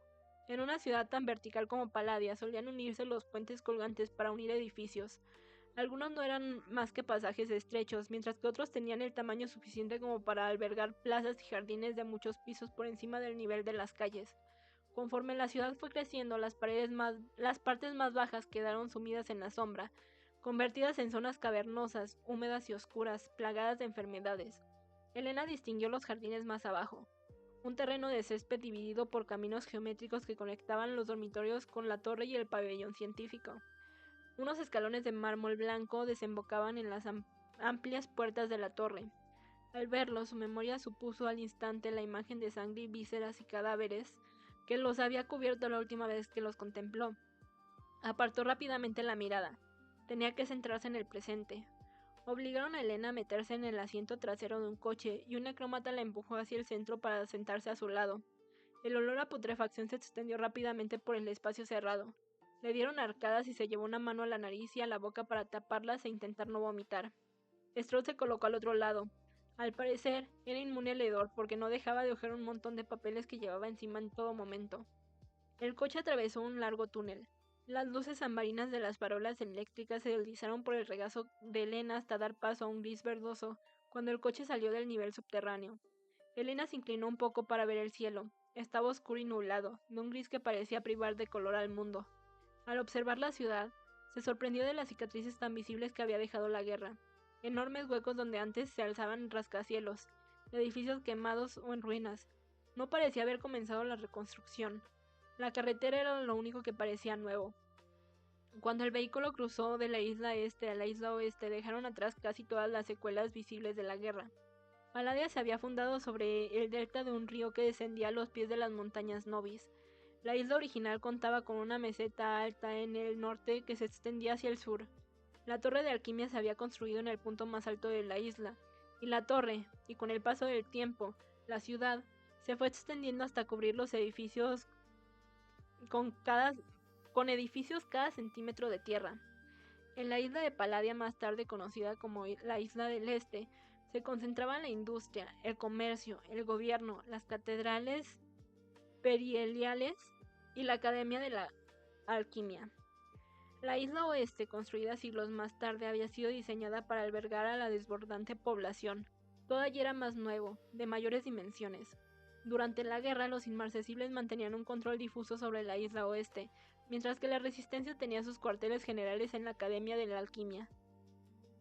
En una ciudad tan vertical como Palladia solían unirse los puentes colgantes para unir edificios. Algunos no eran más que pasajes estrechos, mientras que otros tenían el tamaño suficiente como para albergar plazas y jardines de muchos pisos por encima del nivel de las calles. Conforme la ciudad fue creciendo, las partes más bajas quedaron sumidas en la sombra, convertidas en zonas cavernosas, húmedas y oscuras, plagadas de enfermedades. Elena distinguió los jardines más abajo, un terreno de césped dividido por caminos geométricos que conectaban los dormitorios con la torre y el pabellón científico. Unos escalones de mármol blanco desembocaban en las amplias puertas de la torre. Al verlo, su memoria supuso al instante la imagen de sangre y vísceras y cadáveres que los había cubierto la última vez que los contempló. Apartó rápidamente la mirada. Tenía que centrarse en el presente. Obligaron a Elena a meterse en el asiento trasero de un coche y un necrómata la empujó hacia el centro para sentarse a su lado. El olor a putrefacción se extendió rápidamente por el espacio cerrado. Le dieron arcadas y se llevó una mano a la nariz y a la boca para taparlas e intentar no vomitar. Strode se colocó al otro lado. Al parecer, era inmune al hedor porque no dejaba de hojear un montón de papeles que llevaba encima en todo momento. El coche atravesó un largo túnel. Las luces ambarinas de las farolas eléctricas se deslizaron por el regazo de Elena hasta dar paso a un gris verdoso cuando el coche salió del nivel subterráneo. Elena se inclinó un poco para ver el cielo. Estaba oscuro y nublado, de un gris que parecía privar de color al mundo. Al observar la ciudad, se sorprendió de las cicatrices tan visibles que había dejado la guerra. Enormes huecos donde antes se alzaban rascacielos, edificios quemados o en ruinas. No parecía haber comenzado la reconstrucción. La carretera era lo único que parecía nuevo. Cuando el vehículo cruzó de la isla este a la isla oeste, dejaron atrás casi todas las secuelas visibles de la guerra. Palladia se había fundado sobre el delta de un río que descendía a los pies de las montañas Nobis. La isla original contaba con una meseta alta en el norte que se extendía hacia el sur. La torre de alquimia se había construido en el punto más alto de la isla, y la torre, y con el paso del tiempo, la ciudad, se fue extendiendo hasta cubrir los edificios con edificios cada centímetro de tierra. En la isla de Palladia, más tarde conocida como la Isla del Este, se concentraban la industria, el comercio, el gobierno, las catedrales periliales y la Academia de la Alquimia. La isla oeste, construida siglos más tarde, había sido diseñada para albergar a la desbordante población. Todo allí era más nuevo, de mayores dimensiones. Durante la guerra, los inmarcesibles mantenían un control difuso sobre la isla oeste, mientras que la resistencia tenía sus cuarteles generales en la Academia de la Alquimia.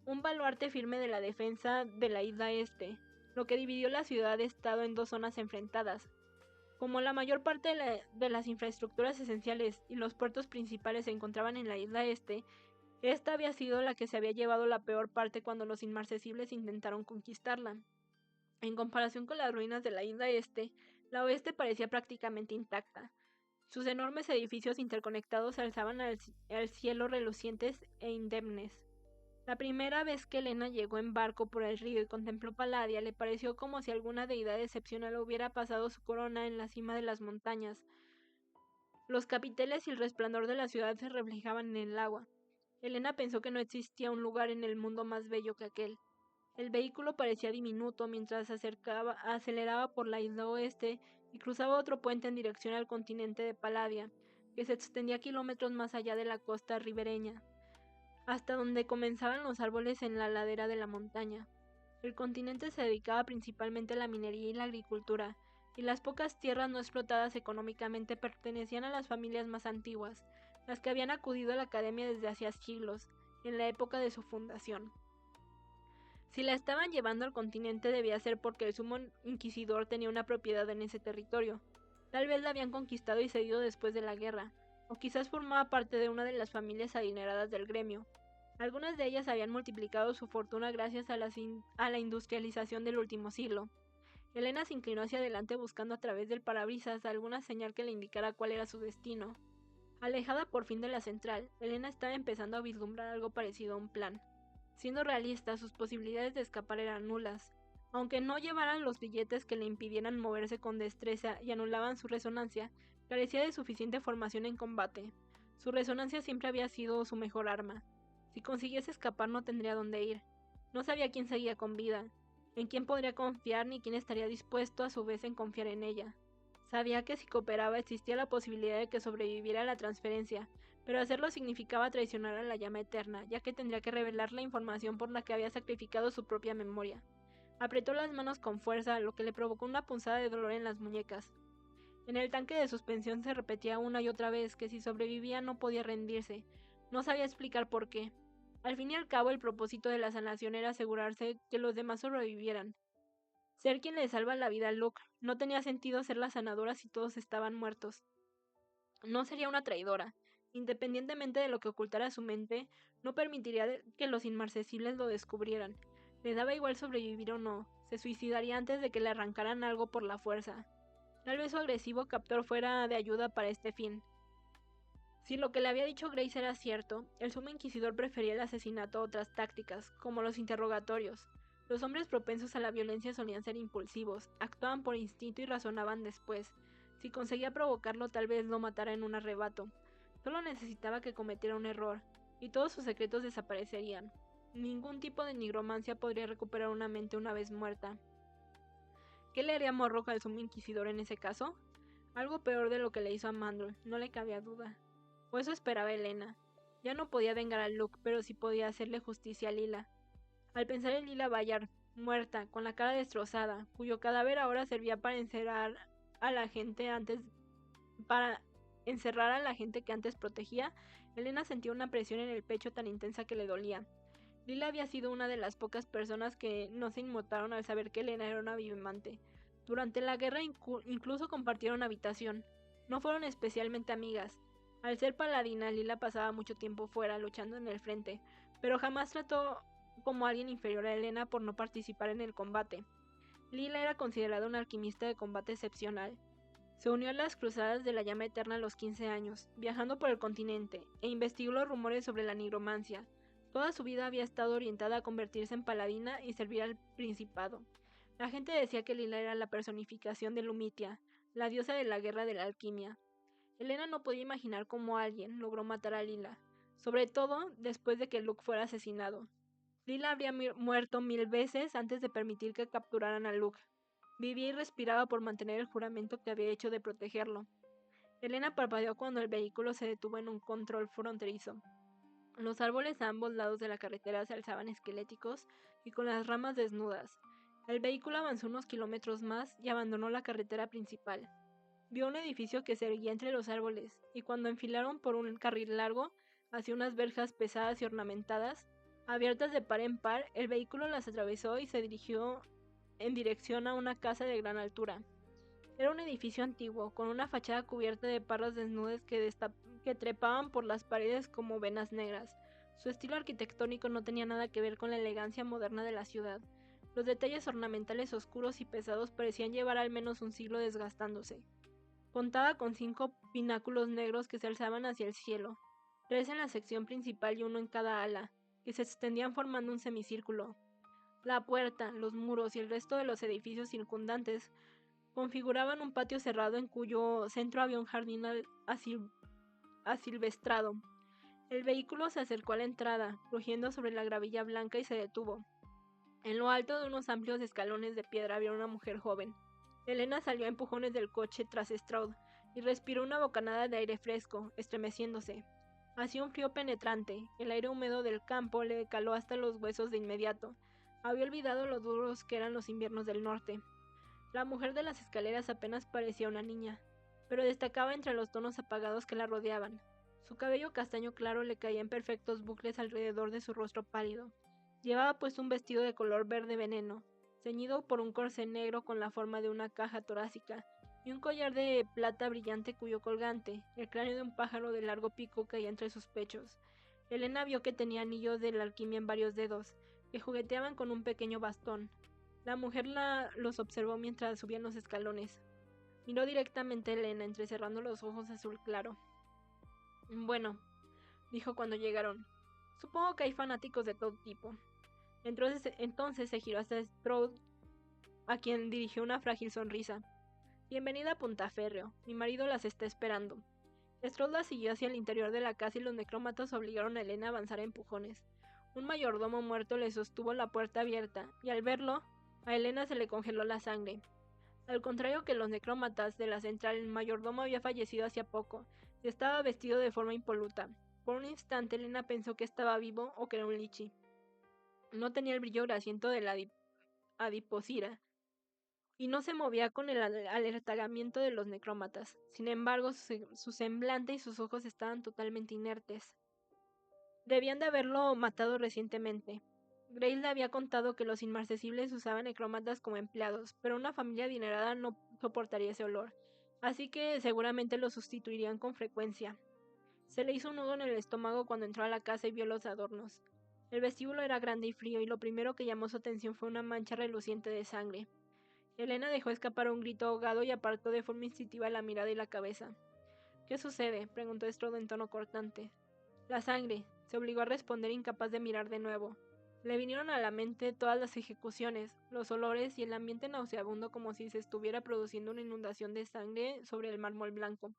un baluarte firme de la defensa de la isla este, lo que dividió la ciudad-estado en dos zonas enfrentadas. Como la mayor parte de las infraestructuras esenciales y los puertos principales se encontraban en la isla este, esta había sido la que se había llevado la peor parte cuando los inmarcesibles intentaron conquistarla. En comparación con las ruinas de la isla este, la oeste parecía prácticamente intacta. Sus enormes edificios interconectados se alzaban al cielo relucientes e indemnes. La primera vez que Elena llegó en barco por el río y contempló Palladia, le pareció como si alguna deidad excepcional hubiera pasado su corona en la cima de las montañas. Los capiteles y el resplandor de la ciudad se reflejaban en el agua. Elena pensó que no existía un lugar en el mundo más bello que aquel. El vehículo parecía diminuto mientras aceleraba por la isla oeste y cruzaba otro puente en dirección al continente de Palladia, que se extendía kilómetros más allá de la costa ribereña, hasta donde comenzaban los árboles en la ladera de la montaña. El continente se dedicaba principalmente a la minería y la agricultura, y las pocas tierras no explotadas económicamente pertenecían a las familias más antiguas, las que habían acudido a la academia desde hacía siglos, en la época de su fundación. Si la estaban llevando al continente debía ser porque el sumo inquisidor tenía una propiedad en ese territorio. Tal vez la habían conquistado y cedido después de la guerra, o quizás formaba parte de una de las familias adineradas del gremio. Algunas de ellas habían multiplicado su fortuna gracias a la industrialización del último siglo. Elena se inclinó hacia adelante buscando a través del parabrisas alguna señal que le indicara cuál era su destino. Alejada por fin de la central, Elena estaba empezando a vislumbrar algo parecido a un plan. Siendo realista, sus posibilidades de escapar eran nulas. Aunque no llevaran los billetes que le impidieran moverse con destreza y anulaban su resonancia, carecía de suficiente formación en combate. Su resonancia siempre había sido su mejor arma. Si consiguiese escapar no tendría dónde ir. No sabía quién seguía con vida, en quién podría confiar ni quién estaría dispuesto a su vez en confiar en ella. Sabía que si cooperaba existía la posibilidad de que sobreviviera a la transferencia, pero hacerlo significaba traicionar a la llama eterna, ya que tendría que revelar la información por la que había sacrificado su propia memoria. Apretó las manos con fuerza, lo que le provocó una punzada de dolor en las muñecas. En el tanque de suspensión se repetía una y otra vez que si sobrevivía no podía rendirse. No sabía explicar por qué. Al fin y al cabo, el propósito de la sanación era asegurarse que los demás sobrevivieran. Ser quien le salva la vida a Luke. No tenía sentido ser la sanadora si todos estaban muertos. No sería una traidora. Independientemente de lo que ocultara su mente, no permitiría que los inmarcesibles lo descubrieran. Le daba igual sobrevivir o no. Se suicidaría antes de que le arrancaran algo por la fuerza. Tal vez su agresivo captor fuera de ayuda para este fin. Si lo que le había dicho Grace era cierto, el sumo inquisidor prefería el asesinato a otras tácticas, como los interrogatorios. Los hombres propensos a la violencia solían ser impulsivos, actuaban por instinto y razonaban después. Si conseguía provocarlo, tal vez lo matara en un arrebato. Solo necesitaba que cometiera un error, y todos sus secretos desaparecerían. Ningún tipo de nigromancia podría recuperar una mente una vez muerta. ¿Qué le haría Morrock al sumo inquisidor en ese caso? Algo peor de lo que le hizo a Mandel, no le cabía duda. O eso esperaba Elena. Ya no podía vengar a Luke, pero sí podía hacerle justicia a Lila. Al pensar en Lila Bayard, muerta, con la cara destrozada, cuyo cadáver ahora servía para encerrar a la gente que antes protegía, Elena sentía una presión en el pecho tan intensa que le dolía. Lila había sido una de las pocas personas que no se inmutaron al saber que Elena era una vivimante. Durante la guerra incluso compartieron habitación. No fueron especialmente amigas. Al ser paladina, Lila pasaba mucho tiempo fuera luchando en el frente, pero jamás trató como alguien inferior a Elena por no participar en el combate. Lila era considerada una alquimista de combate excepcional. Se unió a las cruzadas de la llama eterna a los 15 años, viajando por el continente, e investigó los rumores sobre la nigromancia. Toda su vida había estado orientada a convertirse en paladina y servir al principado. La gente decía que Lila era la personificación de Lumitia, la diosa de la guerra de la alquimia. Elena no podía imaginar cómo alguien logró matar a Lila, sobre todo después de que Luke fuera asesinado. Lila habría muerto 1000 veces antes de permitir que capturaran a Luke. Vivía y respiraba por mantener el juramento que había hecho de protegerlo. Elena parpadeó cuando el vehículo se detuvo en un control fronterizo. Los árboles a ambos lados de la carretera se alzaban esqueléticos y con las ramas desnudas. El vehículo avanzó unos kilómetros más y abandonó la carretera principal. Vio un edificio que se erguía entre los árboles, y cuando enfilaron por un carril largo hacia unas verjas pesadas y ornamentadas, Abiertas de par en par, el vehículo las atravesó y se dirigió en dirección a una casa de gran altura. Era un edificio antiguo, con una fachada cubierta de parras desnudas que trepaban por las paredes como venas negras. Su estilo arquitectónico no tenía nada que ver con la elegancia moderna de la ciudad. Los detalles ornamentales oscuros y pesados parecían llevar al menos un siglo desgastándose. Contaba con 5 pináculos negros que se alzaban hacia el cielo, 3 en la sección principal y uno en cada ala, que se extendían formando un semicírculo. La puerta, los muros y el resto de los edificios circundantes configuraban un patio cerrado en cuyo centro había un jardín asilvestrado. El vehículo se acercó a la entrada, rugiendo sobre la gravilla blanca y se detuvo. En lo alto de unos amplios escalones de piedra había una mujer joven. Elena salió a empujones del coche tras Stroud y respiró una bocanada de aire fresco, estremeciéndose. Hacía un frío penetrante, el aire húmedo del campo le caló hasta los huesos de inmediato. Había olvidado lo duros que eran los inviernos del norte. La mujer de las escaleras apenas parecía una niña, pero destacaba entre los tonos apagados que la rodeaban. Su cabello castaño claro le caía en perfectos bucles alrededor de su rostro pálido. Llevaba puesto un vestido de color verde veneno, ceñido por un corsé negro con la forma de una caja torácica, y un collar de plata brillante cuyo colgante, el cráneo de un pájaro de largo pico, caía entre sus pechos. Elena vio que tenía anillos de la alquimia en varios dedos, que jugueteaban con un pequeño bastón. La mujer los observó mientras subían los escalones. Miró directamente a Elena, entrecerrando los ojos azul claro. Bueno, dijo cuando llegaron. Supongo que hay fanáticos de todo tipo. Entonces se giró hacia Stroud, a quien dirigió una frágil sonrisa. Bienvenida a Puntaférreo. Mi marido las está esperando. Stroud la siguió hacia el interior de la casa y los necrómatas obligaron a Elena a avanzar a empujones. Un mayordomo muerto le sostuvo la puerta abierta, y al verlo, a Elena se le congeló la sangre. Al contrario que los necrómatas de la central, el mayordomo había fallecido hacía poco, y estaba vestido de forma impoluta. Por un instante Elena pensó que estaba vivo o que era un lichi. No tenía el brillo grasiento de la adiposira, y no se movía con el alertamiento de los necrómatas. Sin embargo, su semblante y sus ojos estaban totalmente inertes. Debían de haberlo matado recientemente. Grace le había contado que los inmarcesibles usaban necrómatas como empleados, pero una familia adinerada no soportaría ese olor, así que seguramente lo sustituirían con frecuencia. Se le hizo un nudo en el estómago cuando entró a la casa y vio los adornos. El vestíbulo era grande y frío, y lo primero que llamó su atención fue una mancha reluciente de sangre. Elena dejó escapar un grito ahogado y apartó de forma instintiva la mirada y la cabeza. ¿Qué sucede?, preguntó Stroud en tono cortante. La sangre, se obligó a responder, incapaz de mirar de nuevo. Le vinieron a la mente todas las ejecuciones, los olores y el ambiente nauseabundo, como si se estuviera produciendo una inundación de sangre sobre el mármol blanco.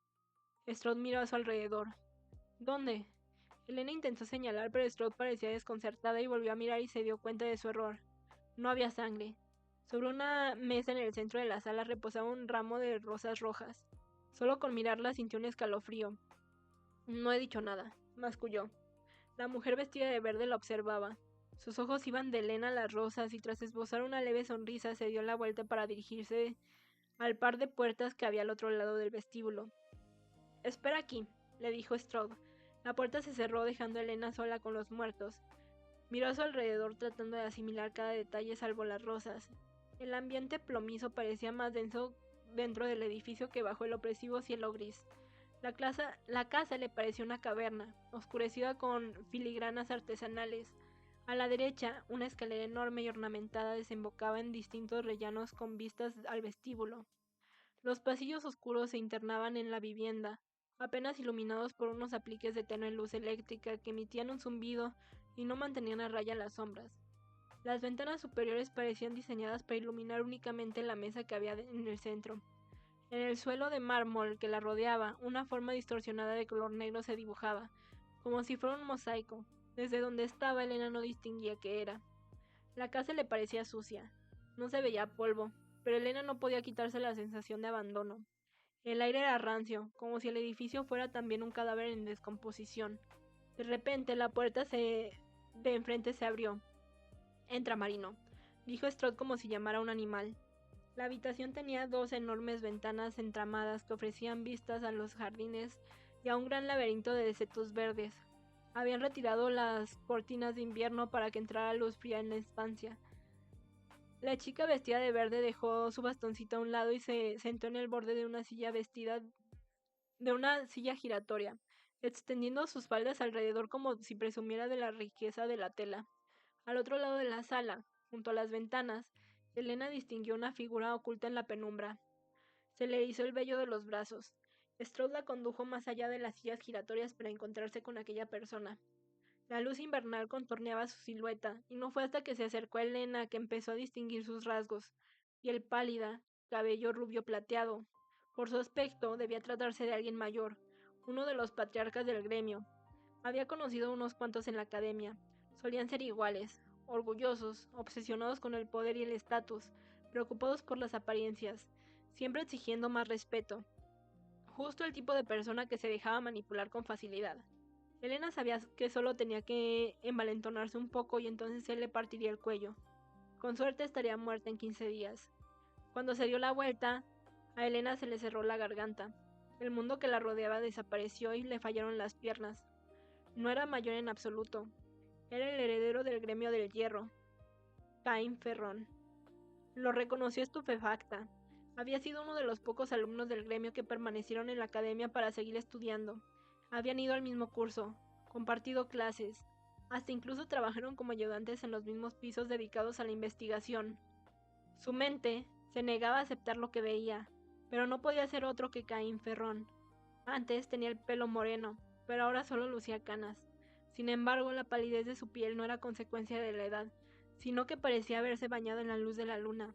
Stroud miró a su alrededor. ¿Dónde? Elena intentó señalar, pero Stroud parecía desconcertada y volvió a mirar y se dio cuenta de su error. No había sangre. Sobre una mesa en el centro de la sala reposaba un ramo de rosas rojas. Solo con mirarla sintió un escalofrío. No he dicho nada, masculló. La mujer vestida de verde la observaba. Sus ojos iban de Elena a las rosas y tras esbozar una leve sonrisa se dio la vuelta para dirigirse al par de puertas que había al otro lado del vestíbulo. Espera aquí, le dijo Stroud. La puerta se cerró dejando a Elena sola con los muertos. Miró a su alrededor tratando de asimilar cada detalle salvo las rosas. El ambiente plomizo parecía más denso dentro del edificio que bajo el opresivo cielo gris. La casa le pareció una caverna, oscurecida con filigranas artesanales. A la derecha, una escalera enorme y ornamentada desembocaba en distintos rellanos con vistas al vestíbulo. Los pasillos oscuros se internaban en la vivienda, apenas iluminados por unos apliques de tenue luz eléctrica que emitían un zumbido y no mantenían a raya las sombras. Las ventanas superiores parecían diseñadas para iluminar únicamente la mesa que había en el centro. En el suelo de mármol que la rodeaba, una forma distorsionada de color negro se dibujaba, como si fuera un mosaico. Desde donde estaba, Elena no distinguía qué era. La casa le parecía sucia. No se veía polvo, pero Elena no podía quitarse la sensación de abandono. El aire era rancio, como si el edificio fuera también un cadáver en descomposición. De repente, la puerta de enfrente se abrió. Entra, Marino, dijo Stroud como si llamara a un animal. La habitación tenía 2 enormes ventanas entramadas que ofrecían vistas a los jardines y a un gran laberinto de setos verdes. Habían retirado las cortinas de invierno para que entrara luz fría en la estancia. La chica vestida de verde dejó su bastoncito a un lado y se sentó en el borde de una silla giratoria, extendiendo sus faldas alrededor como si presumiera de la riqueza de la tela. Al otro lado de la sala, junto a las ventanas, Elena distinguió una figura oculta en la penumbra. Se le erizó el vello de los brazos. Strauss la condujo más allá de las sillas giratorias para encontrarse con aquella persona. La luz invernal contorneaba su silueta, y no fue hasta que se acercó a Elena que empezó a distinguir sus rasgos. Piel pálida, cabello rubio plateado. Por su aspecto, debía tratarse de alguien mayor, uno de los patriarcas del gremio. Había conocido unos cuantos en la academia. Solían ser iguales, orgullosos, obsesionados con el poder y el estatus, preocupados por las apariencias, siempre exigiendo más respeto. Justo el tipo de persona que se dejaba manipular con facilidad. Elena sabía que solo tenía que envalentonarse un poco y entonces él le partiría el cuello. Con suerte estaría muerta en 15 días. Cuando se dio la vuelta, a Elena se le cerró la garganta. El mundo que la rodeaba desapareció y le fallaron las piernas. No era mayor en absoluto. Era el heredero del gremio del hierro, Caín Ferrón. Lo reconoció estupefacta. Había sido uno de los pocos alumnos del gremio que permanecieron en la academia para seguir estudiando. Habían ido al mismo curso, compartido clases, hasta incluso trabajaron como ayudantes en los mismos pisos dedicados a la investigación. Su mente se negaba a aceptar lo que veía, pero no podía ser otro que Caín Ferrón. Antes tenía el pelo moreno, pero ahora solo lucía canas. Sin embargo, la palidez de su piel no era consecuencia de la edad, sino que parecía haberse bañado en la luz de la luna.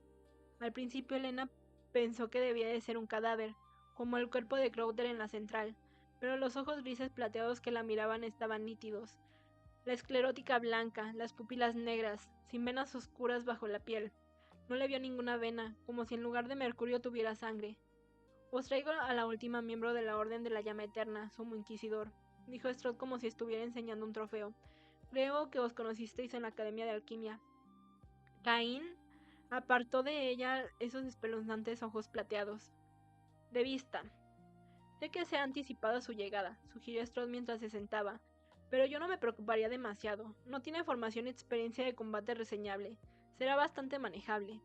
Al principio Elena pensó que debía de ser un cadáver, como el cuerpo de Crowther en la central, pero los ojos grises plateados que la miraban estaban nítidos. La esclerótica blanca, las pupilas negras, sin venas oscuras bajo la piel. No le vio ninguna vena, como si en lugar de mercurio tuviera sangre. Os traigo a la última miembro de la Orden de la Llama Eterna, sumo inquisidor, dijo Strahd como si estuviera enseñando un trofeo. Creo que os conocisteis en la Academia de Alquimia. Caín apartó de ella esos espeluznantes ojos plateados. De vista. Sé que se ha anticipado a su llegada, sugirió Strahd mientras se sentaba, pero yo no me preocuparía demasiado. No tiene formación y experiencia de combate reseñable. Será bastante manejable.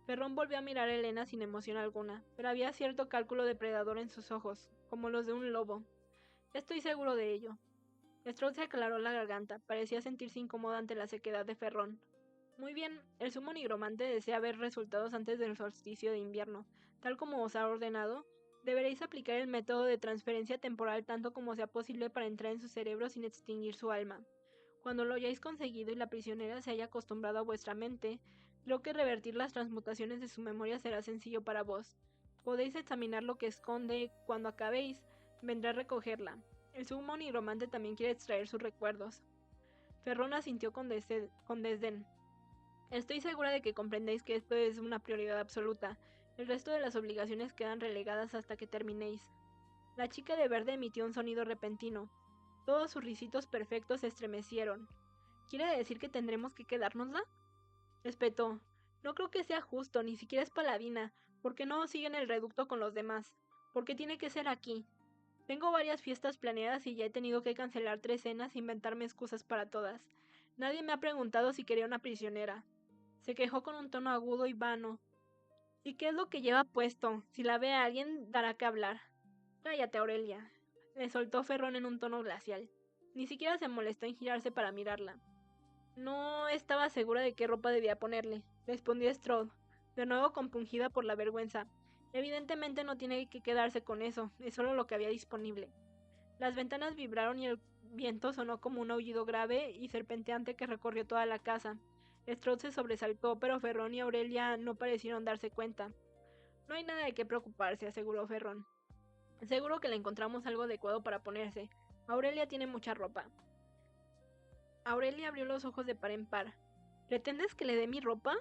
Ferrón volvió a mirar a Elena sin emoción alguna, pero había cierto cálculo depredador en sus ojos, como los de un lobo. Estoy seguro de ello. Strauss se aclaró la garganta, parecía sentirse incómoda ante la sequedad de Ferrón. Muy bien, el sumo nigromante desea ver resultados antes del solsticio de invierno. Tal como os ha ordenado, deberéis aplicar el método de transferencia temporal tanto como sea posible para entrar en su cerebro sin extinguir su alma. Cuando lo hayáis conseguido y la prisionera se haya acostumbrado a vuestra mente, creo que revertir las transmutaciones de su memoria será sencillo para vos. Podéis examinar lo que esconde. Cuando acabéis, vendré a recogerla. El sumo nigromante también quiere extraer sus recuerdos. Ferrón asintió con desdén. Estoy segura de que comprendéis que esto es una prioridad absoluta. El resto de las obligaciones quedan relegadas hasta que terminéis. La chica de verde emitió un sonido repentino. Todos sus risitos perfectos se estremecieron. ¿Quiere decir que tendremos que quedárnosla? Espetó. No creo que sea justo, ni siquiera es paladina. ¿Por qué no sigue en el reducto con los demás? ¿Por qué tiene que ser aquí? Tengo varias fiestas planeadas y ya he tenido que cancelar 3 cenas e inventarme excusas para todas. Nadie me ha preguntado si quería una prisionera. Se quejó con un tono agudo y vano. ¿Y qué es lo que lleva puesto? Si la ve a alguien, dará que hablar. Cállate, Aurelia. Le soltó Ferrón en un tono glacial. Ni siquiera se molestó en girarse para mirarla. No estaba segura de qué ropa debía ponerle, respondió Strode, de nuevo compungida por la vergüenza. Evidentemente no tiene que quedarse con eso, es solo lo que había disponible. Las ventanas vibraron y el viento sonó como un aullido grave y serpenteante que recorrió toda la casa. Strode se sobresaltó, pero Ferrón y Aurelia no parecieron darse cuenta. No hay nada de qué preocuparse, aseguró Ferrón. Seguro que le encontramos algo adecuado para ponerse. Aurelia tiene mucha ropa. Aurelia abrió los ojos de par en par. ¿Pretendes que le dé mi ropa?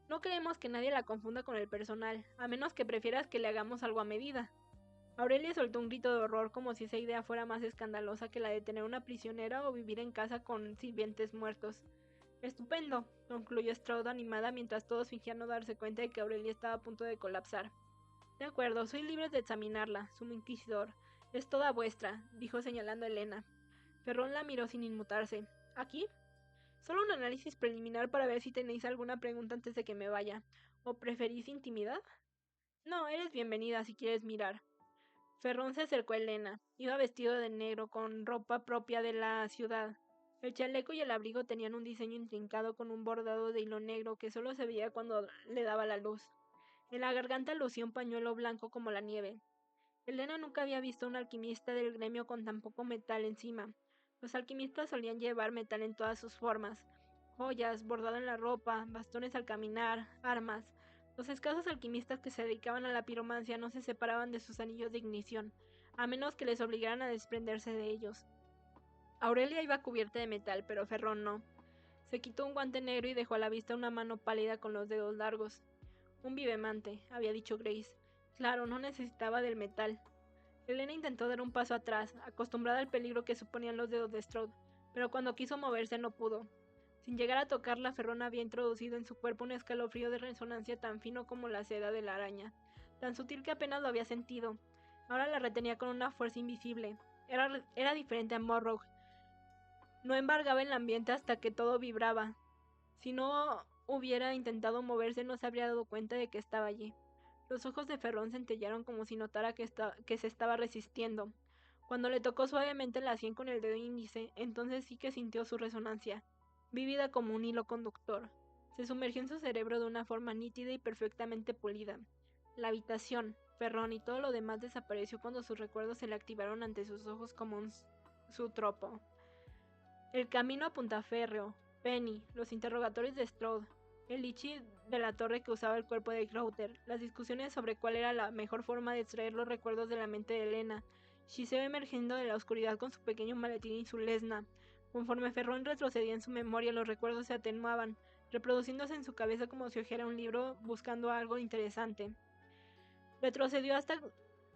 No queremos que nadie la confunda con el personal, a menos que prefieras que le hagamos algo a medida. Aurelia soltó un grito de horror como si esa idea fuera más escandalosa que la de tener una prisionera o vivir en casa con sirvientes muertos. Estupendo, concluyó Strauda animada mientras todos fingían no darse cuenta de que Aurelia estaba a punto de colapsar. De acuerdo, soy libre de examinarla, sumo inquisidor. Es toda vuestra, dijo señalando a Elena. Ferrón la miró sin inmutarse. ¿Aquí? Solo un análisis preliminar para ver si tenéis alguna pregunta antes de que me vaya. ¿O preferís intimidad? No, eres bienvenida si quieres mirar. Ferrón se acercó a Elena. Iba vestido de negro, con ropa propia de la ciudad. El chaleco y el abrigo tenían un diseño intrincado con un bordado de hilo negro que solo se veía cuando le daba la luz. En la garganta lucía un pañuelo blanco como la nieve. Elena nunca había visto a un alquimista del gremio con tan poco metal encima. Los alquimistas solían llevar metal en todas sus formas: joyas, bordado en la ropa, bastones al caminar, armas. Los escasos alquimistas que se dedicaban a la piromancia no se separaban de sus anillos de ignición, a menos que les obligaran a desprenderse de ellos. Aurelia iba cubierta de metal, pero Ferrón no. Se quitó un guante negro y dejó a la vista una mano pálida con los dedos largos. Un vivemante, había dicho Grace. Claro, no necesitaba del metal. Elena intentó dar un paso atrás, acostumbrada al peligro que suponían los dedos de Strode, pero cuando quiso moverse no pudo. Sin llegar a tocarla, Ferrón había introducido en su cuerpo un escalofrío de resonancia tan fino como la seda de la araña, tan sutil que apenas lo había sentido. Ahora la retenía con una fuerza invisible. Era diferente a Morrow. No embargaba el ambiente hasta que todo vibraba. Si no hubiera intentado moverse, no se habría dado cuenta de que estaba allí. Los ojos de Ferrón centellaron como si notara que se estaba resistiendo. Cuando le tocó suavemente la sien con el dedo índice, entonces sí que sintió su resonancia, vívida como un hilo conductor. Se sumergió en su cerebro de una forma nítida y perfectamente pulida. La habitación, Ferrón y todo lo demás desapareció cuando sus recuerdos se le activaron ante sus ojos como su tropo. El camino a Puntaférreo, Penny, los interrogatorios de Strode, el lichi de la torre que usaba el cuerpo de Crowther, las discusiones sobre cuál era la mejor forma de extraer los recuerdos de la mente de Elena, Shiseo emergiendo de la oscuridad con su pequeño maletín y su lesna. Conforme Ferrón retrocedía en su memoria, los recuerdos se atenuaban, reproduciéndose en su cabeza como si hojeara un libro buscando algo interesante. Retrocedió hasta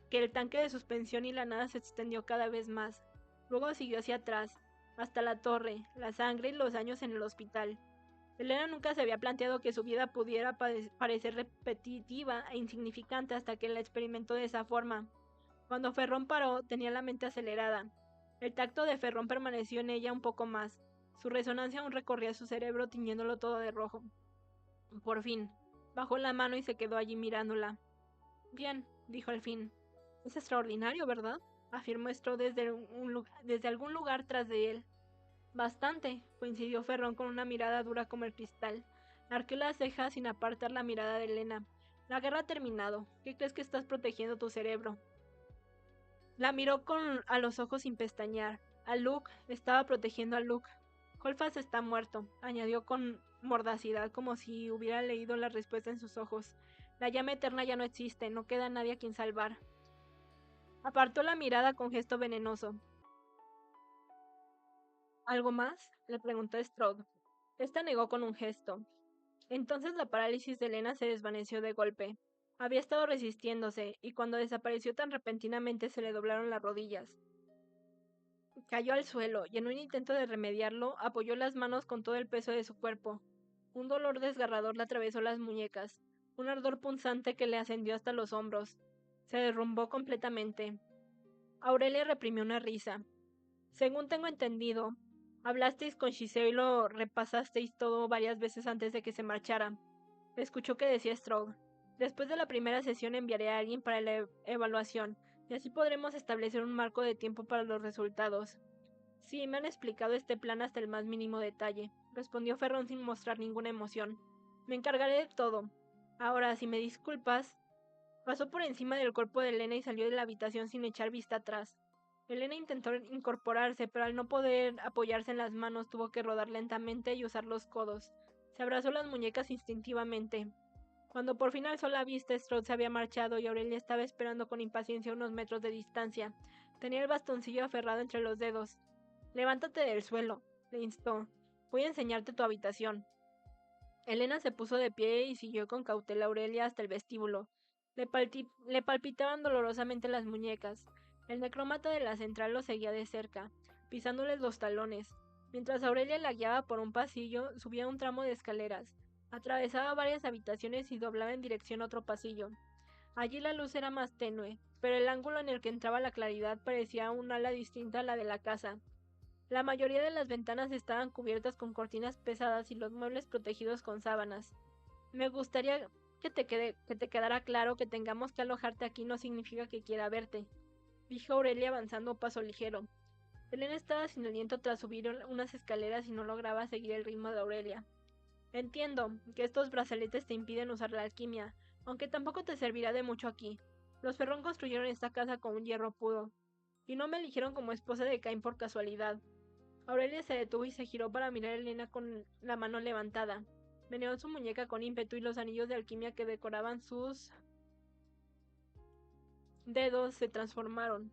que el tanque de suspensión y la nada se extendió cada vez más. Luego siguió hacia atrás, hasta la torre, la sangre y los años en el hospital. Elena nunca se había planteado que su vida pudiera parecer repetitiva e insignificante hasta que la experimentó de esa forma. Cuando Ferrón paró, tenía la mente acelerada. El tacto de Ferrón permaneció en ella un poco más. Su resonancia aún recorría su cerebro tiñéndolo todo de rojo. Por fin, bajó la mano y se quedó allí mirándola. Bien, dijo al fin. Es extraordinario, ¿verdad? Afirmó Strode desde algún lugar tras de él. Bastante, coincidió Ferrón con una mirada dura como el cristal. Arqueó las cejas sin apartar la mirada de Elena. La guerra ha terminado. ¿Qué crees que estás protegiendo tu cerebro? La miró a los ojos sin pestañear. A Luke, estaba protegiendo a Luke. Holfast está muerto, añadió con mordacidad, como si hubiera leído la respuesta en sus ojos. La llama eterna ya no existe, no queda nadie a quien salvar. Apartó la mirada con gesto venenoso. ¿Algo más? Le preguntó Strode. Esta negó con un gesto. Entonces la parálisis de Elena se desvaneció de golpe. Había estado resistiéndose, y cuando desapareció tan repentinamente se le doblaron las rodillas. Cayó al suelo, y en un intento de remediarlo, apoyó las manos con todo el peso de su cuerpo. Un dolor desgarrador le atravesó las muñecas, un ardor punzante que le ascendió hasta los hombros. Se derrumbó completamente. Aurelia reprimió una risa. Según tengo entendido, hablasteis con Shiseo y lo repasasteis todo varias veces antes de que se marchara. Escuchó que decía Strode. Después de la primera sesión enviaré a alguien para la evaluación, y así podremos establecer un marco de tiempo para los resultados. Sí, me han explicado este plan hasta el más mínimo detalle, respondió Ferrón sin mostrar ninguna emoción. Me encargaré de todo. Ahora, si me disculpas... Pasó por encima del cuerpo de Elena y salió de la habitación sin echar vista atrás. Elena intentó incorporarse, pero al no poder apoyarse en las manos tuvo que rodar lentamente y usar los codos. Se abrazó las muñecas instintivamente. Cuando por fin alzó la vista, Strode se había marchado y Aurelia estaba esperando con impaciencia a unos metros de distancia. Tenía el bastoncillo aferrado entre los dedos. Levántate del suelo, le instó. Voy a enseñarte tu habitación. Elena se puso de pie y siguió con cautela a Aurelia hasta el vestíbulo. Le palpitaban dolorosamente las muñecas. El necrómata de la central lo seguía de cerca, pisándoles los talones. Mientras Aurelia la guiaba por un pasillo, subía un tramo de escaleras. Atravesaba varias habitaciones y doblaba en dirección a otro pasillo. Allí la luz era más tenue, pero el ángulo en el que entraba la claridad parecía un ala distinta a la de la casa. La mayoría de las ventanas estaban cubiertas con cortinas pesadas y los muebles protegidos con sábanas. Me gustaría que te quedara claro que tengamos que alojarte aquí no significa que quiera verte, dijo Aurelia avanzando a paso ligero. Elena estaba sin aliento tras subir unas escaleras y no lograba seguir el ritmo de Aurelia. Entiendo que estos brazaletes te impiden usar la alquimia, aunque tampoco te servirá de mucho aquí. Los Ferrón construyeron esta casa con un hierro puro, y no me eligieron como esposa de Cain por casualidad. Aurelia se detuvo y se giró para mirar a Elena con la mano levantada. Meneó su muñeca con ímpetu y los anillos de alquimia que decoraban sus dedos se transformaron.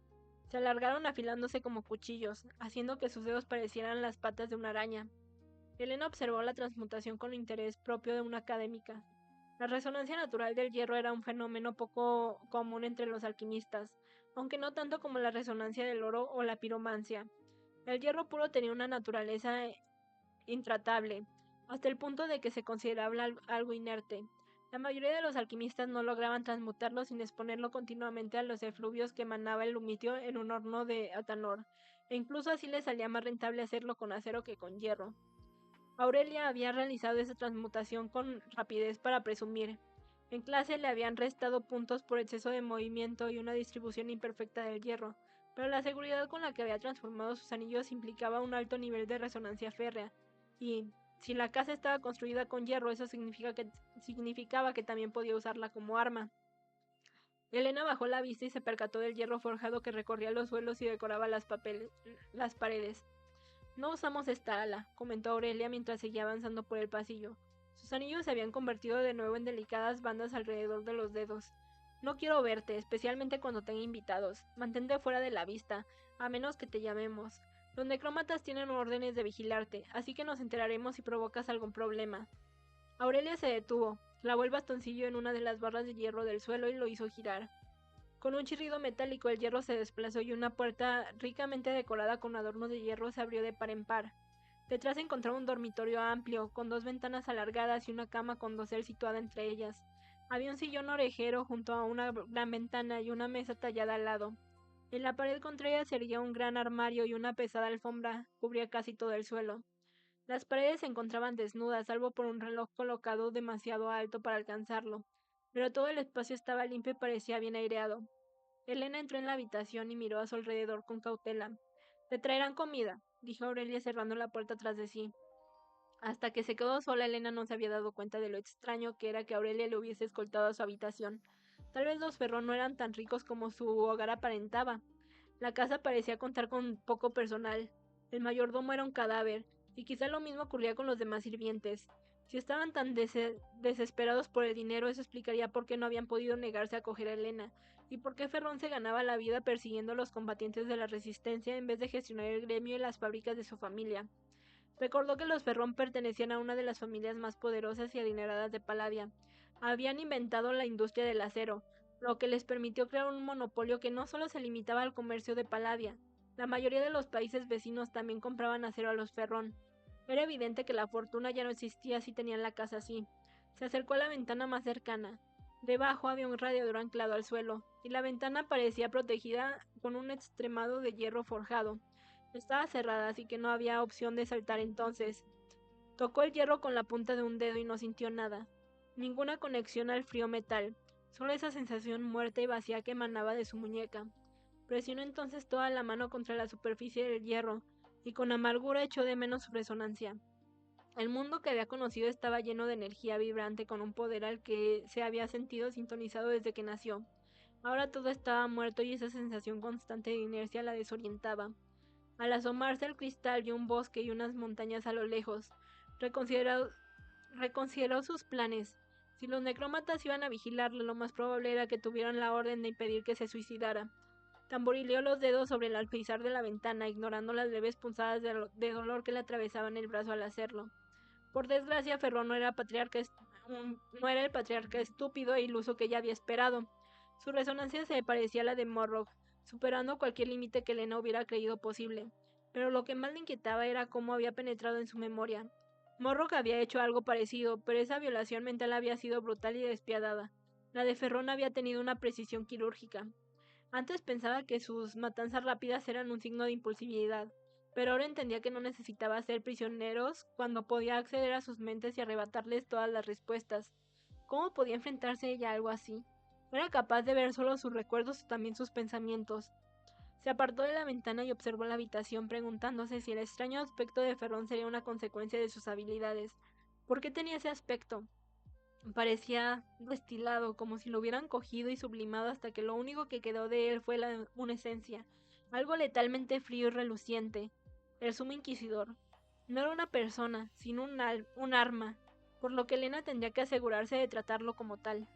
Se alargaron afilándose como cuchillos, haciendo que sus dedos parecieran las patas de una araña. Elena observó la transmutación con interés propio de una académica. La resonancia natural del hierro era un fenómeno poco común entre los alquimistas, aunque no tanto como la resonancia del oro o la piromancia. El hierro puro tenía una naturaleza intratable, hasta el punto de que se consideraba algo inerte. La mayoría de los alquimistas no lograban transmutarlo sin exponerlo continuamente a los efluvios que emanaba el lumitio en un horno de atanor, e incluso así les salía más rentable hacerlo con acero que con hierro. Aurelia había realizado esa transmutación con rapidez para presumir. En clase le habían restado puntos por exceso de movimiento y una distribución imperfecta del hierro, pero la seguridad con la que había transformado sus anillos implicaba un alto nivel de resonancia férrea, y si la casa estaba construida con hierro, eso significaba que también podía usarla como arma. Elena bajó la vista y se percató del hierro forjado que recorría los suelos y decoraba las paredes. No usamos esta ala, comentó Aurelia mientras seguía avanzando por el pasillo. Sus anillos se habían convertido de nuevo en delicadas bandas alrededor de los dedos. No quiero verte, especialmente cuando tenga invitados. Mantente fuera de la vista, a menos que te llamemos. Los necrómatas tienen órdenes de vigilarte, así que nos enteraremos si provocas algún problema. Aurelia se detuvo, clavó el bastoncillo en una de las barras de hierro del suelo y lo hizo girar. Con un chirrido metálico el hierro se desplazó y una puerta ricamente decorada con adornos de hierro se abrió de par en par. Detrás encontró un dormitorio amplio, con dos ventanas alargadas y una cama con dosel situada entre ellas. Había un sillón orejero junto a una gran ventana y una mesa tallada al lado. En la pared contraria se erguía un gran armario y una pesada alfombra cubría casi todo el suelo. Las paredes se encontraban desnudas, salvo por un reloj colocado demasiado alto para alcanzarlo, pero todo el espacio estaba limpio y parecía bien aireado. Elena entró en la habitación y miró a su alrededor con cautela. Te traerán comida, dijo Aurelia cerrando la puerta tras de sí. Hasta que se quedó sola, Elena no se había dado cuenta de lo extraño que era que Aurelia le hubiese escoltado a su habitación. Tal vez los Ferrón no eran tan ricos como su hogar aparentaba. La casa parecía contar con poco personal. El mayordomo era un cadáver, y quizá lo mismo ocurría con los demás sirvientes. Si estaban tan desesperados por el dinero, eso explicaría por qué no habían podido negarse a acoger a Elena, y por qué Ferrón se ganaba la vida persiguiendo a los combatientes de la resistencia en vez de gestionar el gremio y las fábricas de su familia. Recordó que los Ferrón pertenecían a una de las familias más poderosas y adineradas de Palavia. Habían inventado la industria del acero, lo que les permitió crear un monopolio que no solo se limitaba al comercio de Palavia. La mayoría de los países vecinos también compraban acero a los Ferrón. Era evidente que la fortuna ya no existía si tenían la casa así. Se acercó a la ventana más cercana. Debajo había un radiador anclado al suelo, y la ventana parecía protegida con un extremado de hierro forjado. Estaba cerrada, así que no había opción de saltar entonces. Tocó el hierro con la punta de un dedo y no sintió nada. Ninguna conexión al frío metal, solo esa sensación muerta y vacía que emanaba de su muñeca. Presionó entonces toda la mano contra la superficie del hierro, y con amargura echó de menos su resonancia. El mundo que había conocido estaba lleno de energía vibrante con un poder al que se había sentido sintonizado desde que nació. Ahora todo estaba muerto y esa sensación constante de inercia la desorientaba. Al asomarse al cristal vio un bosque y unas montañas a lo lejos. Reconsideró, reconsideró sus planes. Si los necrómatas iban a vigilarlo, lo más probable era que tuvieran la orden de impedir que se suicidara. Tamborileó los dedos sobre el alféizar de la ventana, ignorando las leves punzadas de dolor que le atravesaban el brazo al hacerlo. Por desgracia, Ferrón no era el patriarca estúpido e iluso que ella había esperado. Su resonancia se parecía a la de Morrock, superando cualquier límite que Elena hubiera creído posible. Pero lo que más le inquietaba era cómo había penetrado en su memoria. Morrock había hecho algo parecido, pero esa violación mental había sido brutal y despiadada. La de Ferrón había tenido una precisión quirúrgica. Antes pensaba que sus matanzas rápidas eran un signo de impulsividad. pero ahora entendía que no necesitaba ser prisioneros cuando podía acceder a sus mentes y arrebatarles todas las respuestas. ¿Cómo podía enfrentarse ella a algo así? No era capaz de ver solo sus recuerdos o también sus pensamientos. Se apartó de la ventana y observó la habitación preguntándose si el extraño aspecto de Ferrón sería una consecuencia de sus habilidades. ¿Por qué tenía ese aspecto? Parecía destilado, como si lo hubieran cogido y sublimado hasta que lo único que quedó de él fue una esencia, algo letalmente frío y reluciente. El sumo inquisidor. No era una persona, sino un arma, por lo que Elena tendría que asegurarse de tratarlo como tal.